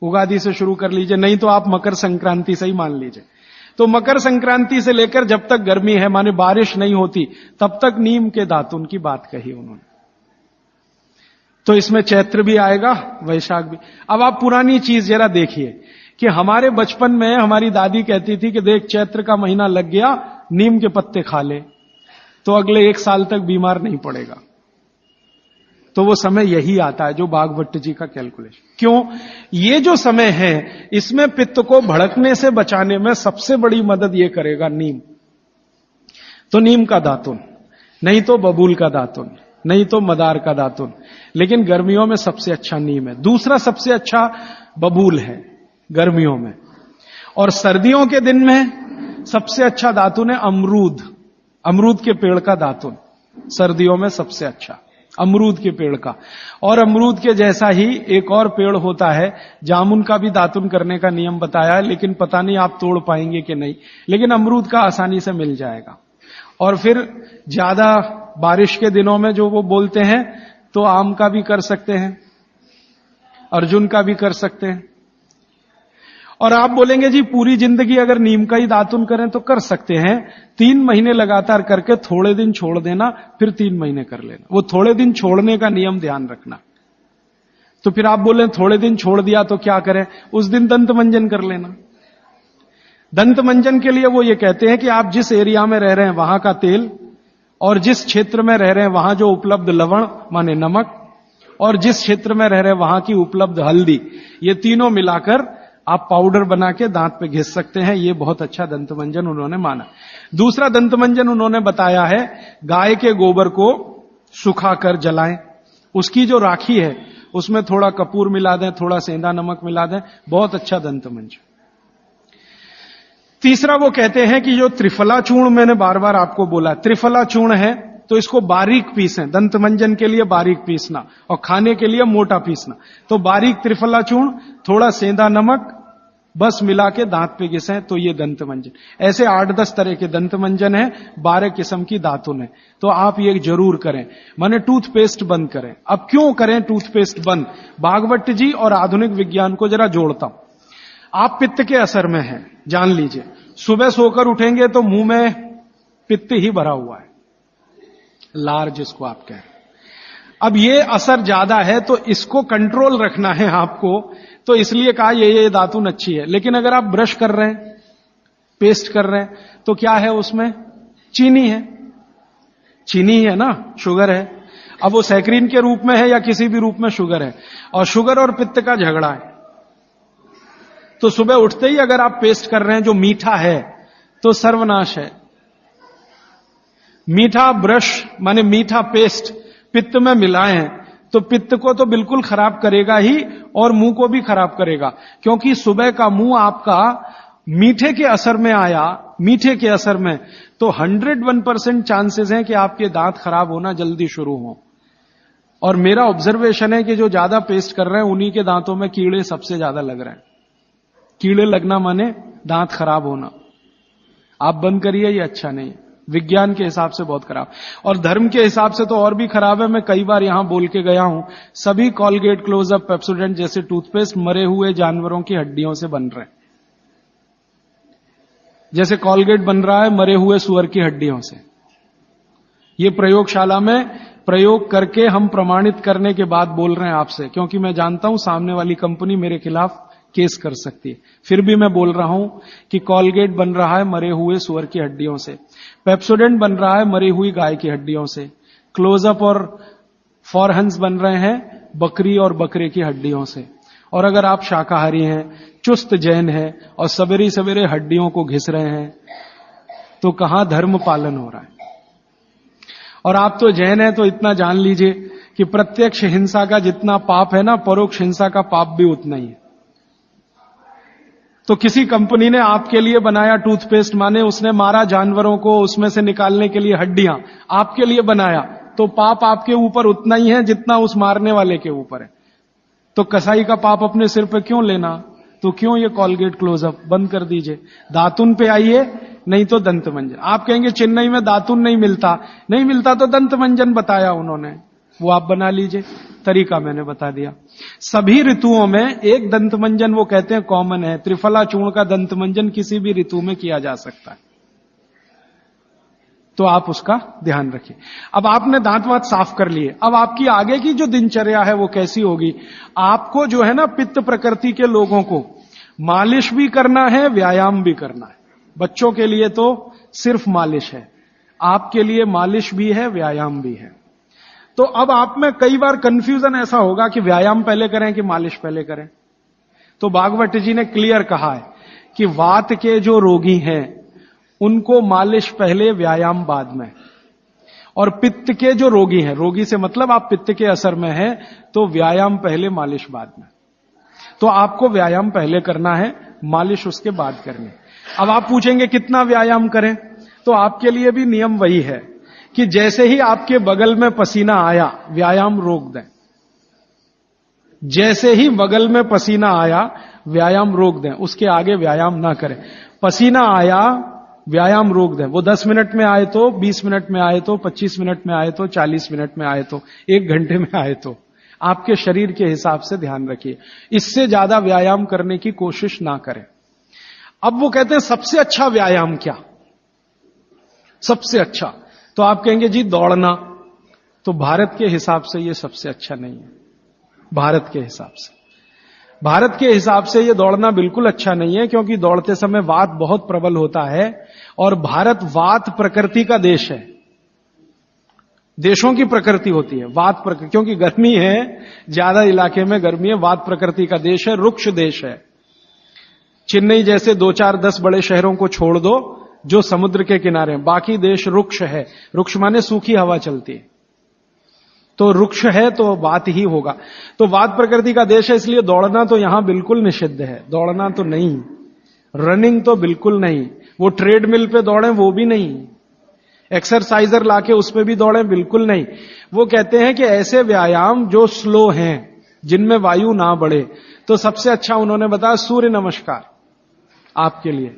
C: उगादी से शुरू कर लीजिए, नहीं तो आप मकर संक्रांति से ही मान लीजिए। तो मकर संक्रांति से लेकर जब तक गर्मी है माने बारिश नहीं होती, तब तक नीम के दातुन की बात कही उन्होंने। तो इसमें चैत्र भी आएगा, वैशाख भी। अब आप पुरानी चीज जरा देखिए कि हमारे बचपन में हमारी दादी कहती थी कि देख चैत्र का महीना लग गया, नीम के पत्ते खा ले तो अगले 1 साल तक बीमार नहीं पड़ेगा। तो वो समय यही आता है जो भागवत जी का कैलकुलेशन। क्यों? ये जो समय है इसमें पित्त को भड़कने से बचाने में सबसे बड़ी मदद ये करेगा नीम। तो नीम का दातुन, नहीं तो बबूल का दातुन, नहीं तो मदार का दातुन, लेकिन गर्मियों में सबसे अच्छा नीम है। दूसरा सबसे अच्छा बबूल है गर्मियों में, और सर्दियों के दिन में सबसे अच्छा दातुन है अमरूद। अमरूद के पेड़ का दातुन सर्दियों में सबसे अच्छा, अमरूद के पेड़ का। और अमरूद के जैसा ही एक और पेड़ होता है, जामुन का भी दातुन करने का नियम बताया है, लेकिन पता नहीं आप तोड़ पाएंगे कि नहीं, लेकिन अमरूद का आसानी से मिल जाएगा। और फिर ज्यादा बारिश के दिनों में जो वो बोलते हैं तो आम का भी कर सकते हैं, अर्जुन का भी कर सकते हैं। और आप बोलेंगे जी पूरी जिंदगी अगर नीम का ही दातुन करें तो कर सकते हैं, 3 महीने लगातार करके थोड़े दिन छोड़ देना, फिर 3 महीने कर लेना। वो थोड़े दिन छोड़ने का नियम ध्यान रखना। तो फिर आप बोले थोड़े दिन छोड़ दिया तो क्या करें, उस दिन दंत मंजन कर लेना। दंत मंजन के लिए वो ये कहते हैं कि आप जिस एरिया में रह रहे हैं वहां का तेल, और जिस क्षेत्र में रह रहे हैं वहां जो उपलब्ध लवण माने नमक, और जिस क्षेत्र में रह रहे हैं वहां की उपलब्ध हल्दी, ये तीनों मिलाकर आप पाउडर बना के दांत पे घिस सकते हैं। ये बहुत अच्छा दंतमंजन उन्होंने माना। दूसरा दंतमंजन उन्होंने बताया है गाय के गोबर को सुखाकर जलाएं, उसकी जो राखी है उसमें थोड़ा कपूर मिला दें, थोड़ा सेंधा नमक मिला दें, बहुत अच्छा दंतमंजन। तीसरा वो कहते हैं कि जो त्रिफला चूर्ण मैंने बार बार आपको बोला, त्रिफला चूर्ण है तो इसको बारीक पीसें, दंतमंजन के लिए बारीक पीसना और खाने के लिए मोटा पीसना। तो बारीक त्रिफला चूर्ण, थोड़ा सेंधा नमक, बस मिला के दांत पे घिसें तो ये दंतमंजन। ऐसे 8-10 तरह के दंतमंजन है, 12 किस्म की दातुन है। तो आप ये जरूर करें, माने टूथपेस्ट बंद करें। अब क्यों करें टूथपेस्ट बंद? भागवत जी और आधुनिक विज्ञान को जरा जोड़ता हूं। आप पित्त के असर में हैं, जान लीजिए। सुबह सोकर उठेंगे तो मुंह में पित्त ही भरा हुआ है, लार जिसको आप कह रहे हैं। अब ये असर ज्यादा है तो इसको कंट्रोल रखना है आपको, तो इसलिए कहा ये दातुन अच्छी है। लेकिन अगर आप ब्रश कर रहे हैं, पेस्ट कर रहे हैं, तो क्या है उसमें? चीनी है, चीनी है ना, शुगर है। अब वो सैकरीन के रूप में है या किसी भी रूप में शुगर है, और शुगर और पित्त का झगड़ा है। तो सुबह उठते ही अगर आप पेस्ट कर रहे हैं जो मीठा है तो सर्वनाश है। मीठा ब्रश माने मीठा पेस्ट पित्त में मिलाएं तो पित्त को तो बिल्कुल खराब करेगा ही, और मुंह को भी खराब करेगा। क्योंकि सुबह का मुंह आपका मीठे के असर में आया, मीठे के असर में, तो 101% चांसेस हैं कि आपके दांत खराब होना जल्दी शुरू हो। और मेरा ऑब्जर्वेशन है कि जो ज्यादा पेस्ट कर रहे हैं उन्हीं के दांतों में कीड़े सबसे ज्यादा लग रहे हैं। कीड़े लगना माने दांत खराब होना। आप बंद करिए, ये अच्छा नहीं है, विज्ञान के हिसाब से बहुत खराब, और धर्म के हिसाब से तो और भी खराब है। मैं कई बार यहां बोल के गया हूं, सभी कॉलगेट, क्लोजअप, पेप्सोडेंट जैसे टूथपेस्ट मरे हुए जानवरों की हड्डियों से बन रहे हैं। जैसे कॉलगेट बन रहा है मरे हुए सुअर की हड्डियों से। ये प्रयोगशाला में प्रयोग करके हम प्रमाणित करने के बाद बोल रहे हैं आपसे, क्योंकि मैं जानता हूं सामने वाली कंपनी मेरे खिलाफ केस कर सकती है। फिर भी मैं बोल रहा हूं कि कॉलगेट बन रहा है मरे हुए सुअर की हड्डियों से, पेप्सोडेंट बन रहा है मरी हुई गाय की हड्डियों से, क्लोजअप और फॉरहंस बन रहे हैं बकरी और बकरे की हड्डियों से, और अगर आप शाकाहारी हैं, चुस्त जैन हैं और सवेरे सवेरे हड्डियों को घिस रहे हैं, तो कहां धर्म पालन हो रहा है। और आप तो जैन हैं तो इतना जान लीजिए कि प्रत्यक्ष हिंसा का जितना पाप है ना, परोक्ष हिंसा का पाप भी उतना ही है। तो किसी कंपनी ने आपके लिए बनाया टूथपेस्ट, माने उसने मारा जानवरों को उसमें से निकालने के लिए हड्डियां, आपके लिए बनाया, तो पाप आपके ऊपर उतना ही है जितना उस मारने वाले के ऊपर है। तो कसाई का पाप अपने सिर पे क्यों लेना? तो क्यों ये कॉलगेट क्लोजअप बंद कर दीजिए, दातुन पे आइए, नहीं तो दंत मंजन। आप कहेंगे चेन्नई में दातुन नहीं मिलता तो दंत मंजन बताया उन्होंने, वो आप बना लीजिए, तरीका मैंने बता दिया। सभी ऋतुओं में एक दंत मंजन वो कहते हैं कॉमन है, त्रिफला चूर्ण का दंत मंजन किसी भी ऋतु में किया जा सकता है, तो आप उसका ध्यान रखिए। अब आपने दांत वात साफ कर लिए, अब आपकी आगे की जो दिनचर्या है वो कैसी होगी? आपको जो है ना, पित्त प्रकृति के लोगों को मालिश भी करना है, व्यायाम भी करना है। बच्चों के लिए तो सिर्फ मालिश है, आपके लिए मालिश भी है, व्यायाम भी है। तो अब आप में कई बार कंफ्यूजन ऐसा होगा कि व्यायाम पहले करें कि मालिश पहले करें। तो भागवत जी ने क्लियर कहा है कि वात के जो रोगी हैं उनको मालिश पहले, व्यायाम बाद में। और पित्त के जो रोगी हैं, रोगी से मतलब आप पित्त के असर में हैं, तो व्यायाम पहले, मालिश बाद में। तो आपको व्यायाम पहले करना है, मालिश उसके बाद करनी। अब आप पूछेंगे कितना व्यायाम करें? तो आपके लिए भी नियम वही है कि जैसे ही आपके बगल में पसीना आया, व्यायाम रोक दें। जैसे ही बगल में पसीना आया, व्यायाम रोक दें, उसके आगे व्यायाम ना करें। पसीना आया, व्यायाम रोक दें। वो 10 मिनट में आए तो, 20 मिनट में आए तो, 25 मिनट में आए तो, 40 मिनट में आए तो, 1 घंटे में आए तो, आपके शरीर के हिसाब से ध्यान रखिए। इससे ज्यादा व्यायाम करने की कोशिश ना करें। अब वो कहते हैं सबसे अच्छा व्यायाम क्या? सबसे अच्छा तो आप कहेंगे जी दौड़ना। तो भारत के हिसाब से ये सबसे अच्छा नहीं है। भारत के हिसाब से ये दौड़ना बिल्कुल अच्छा नहीं है, क्योंकि दौड़ते समय वात बहुत प्रबल होता है और भारत वात प्रकृति का देश है। देशों की प्रकृति होती है वात प्रकृति, क्योंकि गर्मी है, ज्यादा इलाके में गर्मी है, वात प्रकृति का देश है, रुक्ष देश है। चेन्नई जैसे 2-4-10 बड़े शहरों को छोड़ दो जो समुद्र के किनारे हैं, बाकी देश रुक्ष है। रुक्ष माने सूखी हवा चलती है, तो रुक्ष है तो वात ही होगा। तो वात प्रकृति का देश है, इसलिए दौड़ना तो यहां बिल्कुल निषिद्ध है। दौड़ना तो नहीं, रनिंग तो बिल्कुल नहीं, वो ट्रेडमिल पे दौड़े वो भी नहीं, एक्सरसाइजर लाके उस पे भी दौड़े बिल्कुल नहीं। वो कहते हैं कि ऐसे व्यायाम जो स्लो हैं, जिनमें वायु ना बढ़े, तो सबसे अच्छा उन्होंने बताया सूर्य नमस्कार आपके लिए।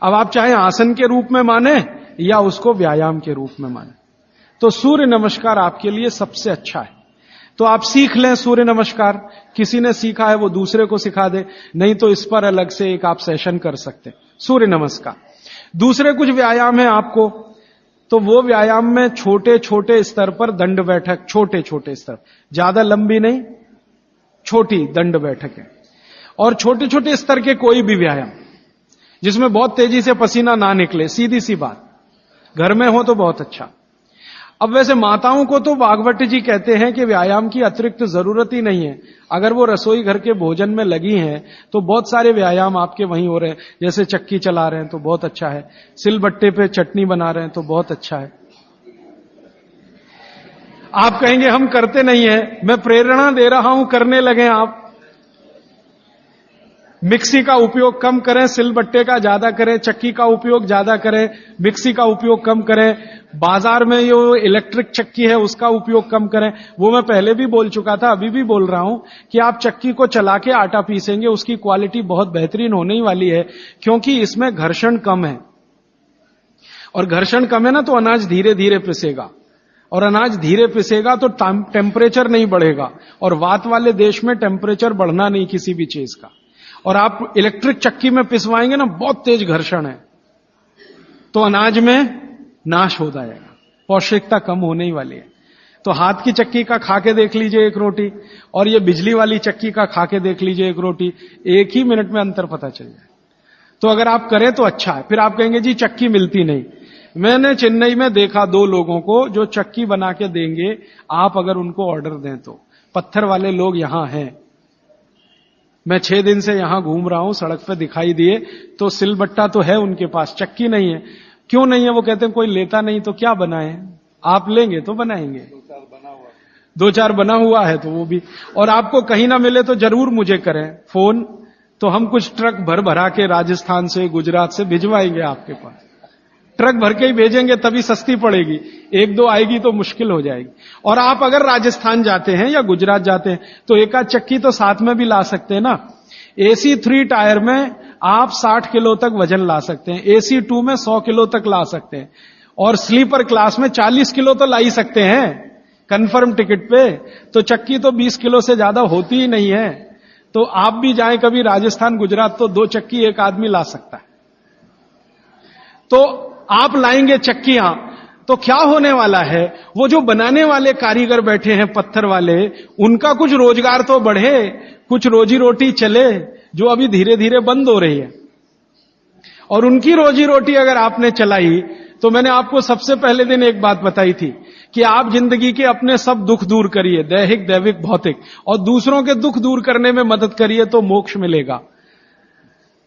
C: अब आप चाहे आसन के रूप में माने या उसको व्यायाम के रूप में माने, तो सूर्य नमस्कार आपके लिए सबसे अच्छा है। तो आप सीख लें सूर्य नमस्कार, किसी ने सीखा है वो दूसरे को सिखा दे, नहीं तो इस पर अलग से एक आप सेशन कर सकते हैं सूर्य नमस्कार। दूसरे कुछ व्यायाम है आपको, तो वो व्यायाम में छोटे छोटे स्तर पर दंड बैठक, छोटे छोटे स्तर, ज्यादा लंबी नहीं, छोटी दंड बैठक है। और छोटे छोटे स्तर के कोई भी व्यायाम जिसमें बहुत तेजी से पसीना ना निकले, सीधी सी बात, घर में हो तो बहुत अच्छा। अब वैसे माताओं को तो भागवत जी कहते हैं कि व्यायाम की अतिरिक्त जरूरत ही नहीं है। अगर वो रसोई घर के भोजन में लगी हैं तो बहुत सारे व्यायाम आपके वहीं हो रहे हैं। जैसे चक्की चला रहे हैं तो बहुत अच्छा है, सिलबट्टे पे चटनी बना रहे हैं तो बहुत अच्छा है। आप कहेंगे हम करते नहीं है, मैं प्रेरणा दे रहा हूं, करने लगे आप। मिक्सी का उपयोग कम करें, सिलबट्टे का ज्यादा करें, चक्की का उपयोग ज्यादा करें, मिक्सी का उपयोग कम करें, बाजार में जो इलेक्ट्रिक चक्की है उसका उपयोग कम करें। वो मैं पहले भी बोल चुका था, अभी भी बोल रहा हूं कि आप चक्की को चला के आटा पीसेंगे, उसकी क्वालिटी बहुत बेहतरीन होने ही वाली है, क्योंकि इसमें घर्षण कम है। और घर्षण कम है ना, तो अनाज धीरे धीरे पिसेगा, और अनाज धीरे पिसेगा तो टेम्परेचर नहीं बढ़ेगा। और वात वाले देश में टेम्परेचर बढ़ना नहीं किसी भी चीज का। और आप इलेक्ट्रिक चक्की में पिसवाएंगे ना, बहुत तेज घर्षण है, तो अनाज में नाश हो जाएगा, पौष्टिकता कम होने ही वाली है। तो हाथ की चक्की का खा के देख लीजिए एक रोटी, और ये बिजली वाली चक्की का खा के देख लीजिए एक रोटी, एक ही मिनट में अंतर पता चल जाए। तो अगर आप करें तो अच्छा है। फिर आप कहेंगे जी चक्की मिलती नहीं। मैंने चेन्नई में देखा 2 लोगों को जो चक्की बना के देंगे, आप अगर उनको ऑर्डर दें तो। पत्थर वाले लोग यहां हैं, मैं 6 दिन से यहां घूम रहा हूं, सड़क पे दिखाई दिए, तो सिलबट्टा तो है उनके पास, चक्की नहीं है। क्यों नहीं है? वो कहते हैं कोई लेता नहीं तो क्या बनाए, आप लेंगे तो बनाएंगे। 2-4 बना हुआ है तो वो भी, और आपको कहीं ना मिले तो जरूर मुझे करें फोन, तो हम कुछ ट्रक भर भरा के राजस्थान से, गुजरात से भिजवाएंगे आपके पास। ट्रक भर के ही भेजेंगे तभी सस्ती पड़ेगी, 1-2 आएगी तो मुश्किल हो जाएगी। और आप अगर राजस्थान जाते हैं या गुजरात जाते हैं तो एक आध चक्की तो साथ में भी ला सकते हैं ना। AC 3 टायर में आप 60 किलो तक वजन ला सकते हैं, AC 2 में 100 किलो तक ला सकते हैं, और स्लीपर क्लास में 40 किलो तो ला ही सकते हैं कंफर्म टिकट पे। तो चक्की तो 20 किलो से ज्यादा होती ही नहीं है। तो आप भी जाएं कभी राजस्थान गुजरात तो 2 चक्की एक आदमी ला सकता है। तो आप लाएंगे चक्कियां तो क्या होने वाला है, वो जो बनाने वाले कारीगर बैठे हैं पत्थर वाले, उनका कुछ रोजगार तो बढ़े, कुछ रोजी रोटी चले, जो अभी धीरे धीरे बंद हो रही है। और उनकी रोजी रोटी अगर आपने चलाई, तो मैंने आपको सबसे पहले दिन एक बात बताई थी कि आप जिंदगी के अपने सब दुख दूर करिए, दैहिक दैविक भौतिक, और दूसरों के दुख दूर करने में मदद करिए तो मोक्ष मिलेगा।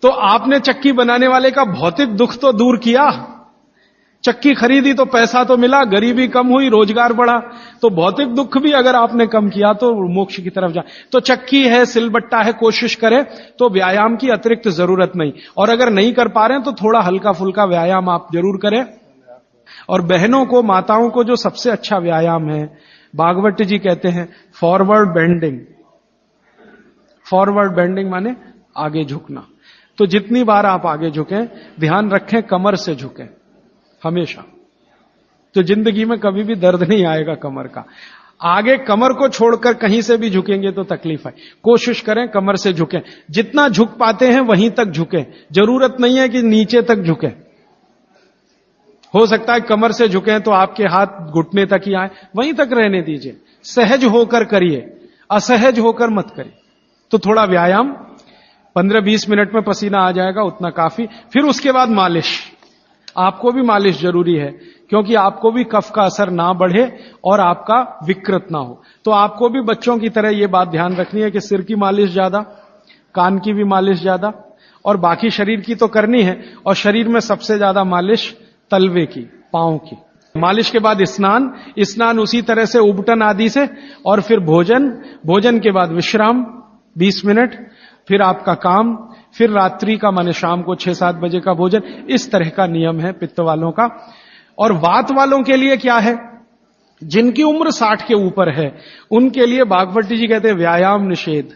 C: तो आपने चक्की बनाने वाले का भौतिक दुख तो दूर किया, चक्की खरीदी तो पैसा तो मिला, गरीबी कम हुई, रोजगार बढ़ा, तो भौतिक दुख भी अगर आपने कम किया तो मोक्ष की तरफ जा। तो चक्की है, सिलबट्टा है, कोशिश करें तो व्यायाम की अतिरिक्त जरूरत नहीं। और अगर नहीं कर पा रहे हैं तो थोड़ा हल्का फुल्का व्यायाम आप जरूर करें। और बहनों को, माताओं को जो सबसे अच्छा व्यायाम है, भागवत जी कहते हैं फॉरवर्ड बेंडिंग। फॉरवर्ड बेंडिंग माने आगे झुकना। तो जितनी बार आप आगे झुकें, ध्यान रखें कमर से झुकें हमेशा, तो जिंदगी में कभी भी दर्द नहीं आएगा कमर का। आगे कमर को छोड़कर कहीं से भी झुकेंगे तो तकलीफ है। कोशिश करें कमर से झुकें, जितना झुक पाते हैं वहीं तक झुकें, जरूरत नहीं है कि नीचे तक झुकें। हो सकता है कमर से झुकें तो आपके हाथ घुटने तक ही आए, वहीं तक रहने दीजिए। सहज होकर करिए, असहज होकर मत करिए। तो थोड़ा व्यायाम, 15-20 मिनट में पसीना आ जाएगा, उतना काफी। फिर उसके बाद मालिश, आपको भी मालिश जरूरी है, क्योंकि आपको भी कफ का असर ना बढ़े और आपका विकृत ना हो। तो आपको भी बच्चों की तरह यह बात ध्यान रखनी है कि सिर की मालिश ज्यादा, कान की भी मालिश ज्यादा, और बाकी शरीर की तो करनी है। और शरीर में सबसे ज्यादा मालिश तलवे की, पांव की। मालिश के बाद स्नान, स्नान उसी तरह से उबटन आदि से, और फिर भोजन, भोजन के बाद विश्राम 20 मिनट, फिर आपका काम, फिर रात्रि का माने शाम को 6-7 बजे का भोजन। इस तरह का नियम है पित्त वालों का। और वात वालों के लिए क्या है, जिनकी उम्र 60 के ऊपर है, उनके लिए भागवत जी कहते हैं व्यायाम निषेध।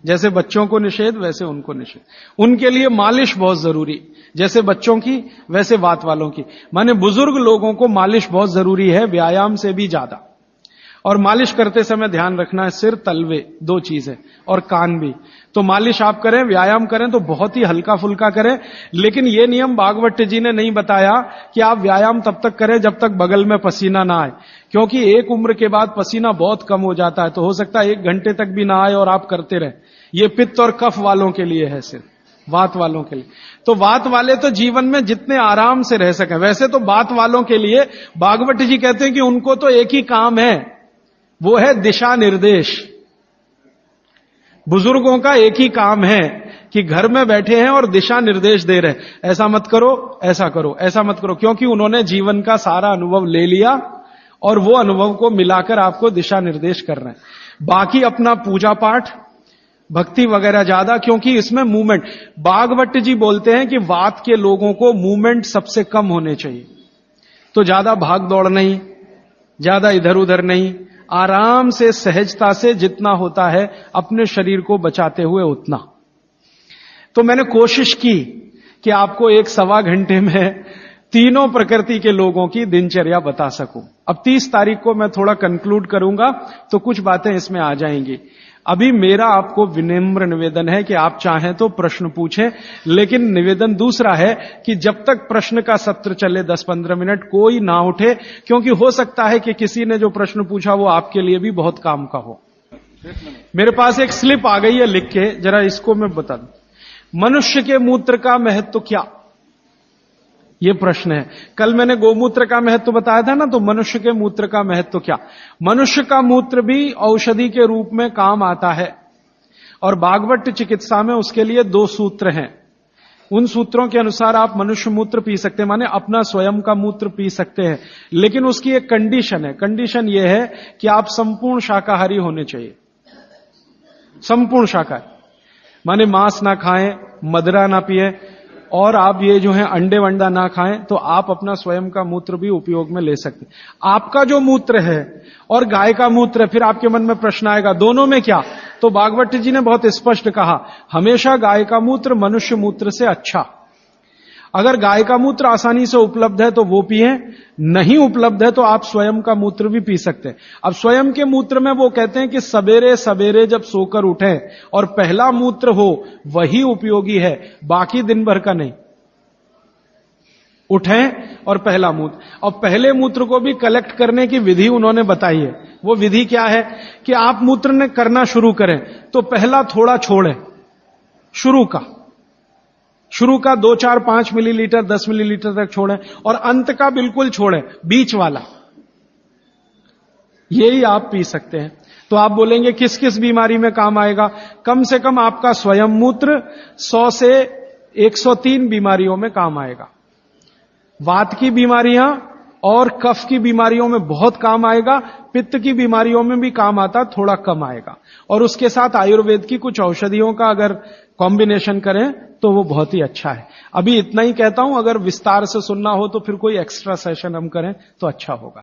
C: जैसे बच्चों को निषेध वैसे उनको निषेध। उनके लिए मालिश बहुत जरूरी, जैसे बच्चों की वैसे वात वालों की। माने बुजुर्ग लोगों को मालिश बहुत जरूरी है, व्यायाम से भी ज्यादा। और मालिश करते समय ध्यान रखना है सिर, तलवे, 2 चीजें, और कान भी। तो मालिश आप करें, व्यायाम करें तो बहुत ही हल्का फुल्का करें। लेकिन यह नियम भागवत जी ने नहीं बताया कि आप व्यायाम तब तक करें जब तक बगल में पसीना ना आए, क्योंकि एक उम्र के बाद पसीना बहुत कम हो जाता है। तो हो सकता है 1 घंटे तक भी ना आए और आप करते रहे। ये पित्त और कफ वालों के लिए है, सिर्फ वात वालों के लिए। तो वात वाले तो जीवन में जितने आराम से रह सकें। वैसे तो वात वालों के लिए भागवत जी कहते हैं कि उनको तो एक ही काम है, वो है दिशा निर्देश। बुजुर्गों का एक ही काम है कि घर में बैठे हैं और दिशा निर्देश दे रहे हैं, ऐसा मत करो, ऐसा करो, ऐसा मत करो, क्योंकि उन्होंने जीवन का सारा अनुभव ले लिया और वो अनुभव को मिलाकर आपको दिशा निर्देश कर रहे हैं। बाकी अपना पूजा पाठ, भक्ति वगैरह ज्यादा, क्योंकि इसमें मूवमेंट, भागवत जी बोलते हैं कि वात के लोगों को मूवमेंट सबसे कम होने चाहिए। तो ज्यादा भाग दौड़ नहीं, ज्यादा इधर उधर नहीं, आराम से सहजता से जितना होता है अपने शरीर को बचाते हुए उतना। तो मैंने कोशिश की कि आपको 1-1.25 घंटे में तीनों प्रकृति के लोगों की दिनचर्या बता सकूं। अब 30 तारीख को मैं थोड़ा कंक्लूड करूंगा तो कुछ बातें इसमें आ जाएंगी। अभी मेरा आपको विनम्र निवेदन है कि आप चाहें तो प्रश्न पूछें, लेकिन निवेदन दूसरा है कि जब तक प्रश्न का सत्र चले 10-15 मिनट कोई ना उठे, क्योंकि हो सकता है कि किसी ने जो प्रश्न पूछा वो आपके लिए भी बहुत काम का हो। मेरे पास एक स्लिप आ गई है लिख के, जरा इसको मैं बता दूं। मनुष्य के मूत्र का महत्व क्या, ये प्रश्न है। कल मैंने गोमूत्र का महत्व बताया था ना, तो मनुष्य के मूत्र का महत्व क्या। मनुष्य का मूत्र भी औषधि के रूप में काम आता है, और भागवत चिकित्सा में उसके लिए 2 सूत्र हैं। उन सूत्रों के अनुसार आप मनुष्य मूत्र पी सकते हैं, माने अपना स्वयं का मूत्र पी सकते हैं, लेकिन उसकी एक कंडीशन है। कंडीशन यह है कि आप संपूर्ण शाकाहारी होने चाहिए। संपूर्ण शाकाहारी माने मांस ना खाएं, मदिरा ना पिए, और आप ये जो है अंडे वंडा ना खाएं, तो आप अपना स्वयं का मूत्र भी उपयोग में ले सकते हैं। आपका जो मूत्र है और गाय का मूत्र है, फिर आपके मन में प्रश्न आएगा दोनों में क्या? तो भागवत जी ने बहुत स्पष्ट कहा, हमेशा गाय का मूत्र मनुष्य मूत्र से अच्छा। अगर गाय का मूत्र आसानी से उपलब्ध है तो वो पिए, नहीं उपलब्ध है तो आप स्वयं का मूत्र भी पी सकते हैं। अब स्वयं के मूत्र में वो कहते हैं कि सवेरे सवेरे जब सोकर उठें और पहला मूत्र हो वही उपयोगी है, बाकी दिन भर का नहीं। उठें और पहला मूत्र, और पहले मूत्र को भी कलेक्ट करने की विधि उन्होंने बताई है। वो विधि क्या है कि आप मूत्र ने करना शुरू करें तो पहला थोड़ा छोड़ें, शुरू का 2, 4, 5 मिलीलीटर 10 मिलीलीटर तक छोड़ें, और अंत का बिल्कुल छोड़ें, बीच वाला। यही आप पी सकते हैं। तो आप बोलेंगे किस किस बीमारी में काम आएगा? कम से कम आपका स्वयं मूत्र 100 से 103 बीमारियों में काम आएगा। वात की बीमारियां और कफ की बीमारियों में बहुत काम आएगा, पित्त की बीमारियों में भी काम आता, थोड़ा कम आएगा। और उसके साथ आयुर्वेद की कुछ औषधियों का अगर कॉम्बिनेशन करें तो वो बहुत ही अच्छा है। अभी इतना ही कहता हूं, अगर विस्तार से सुनना हो तो फिर कोई एक्स्ट्रा सेशन हम करें तो अच्छा होगा।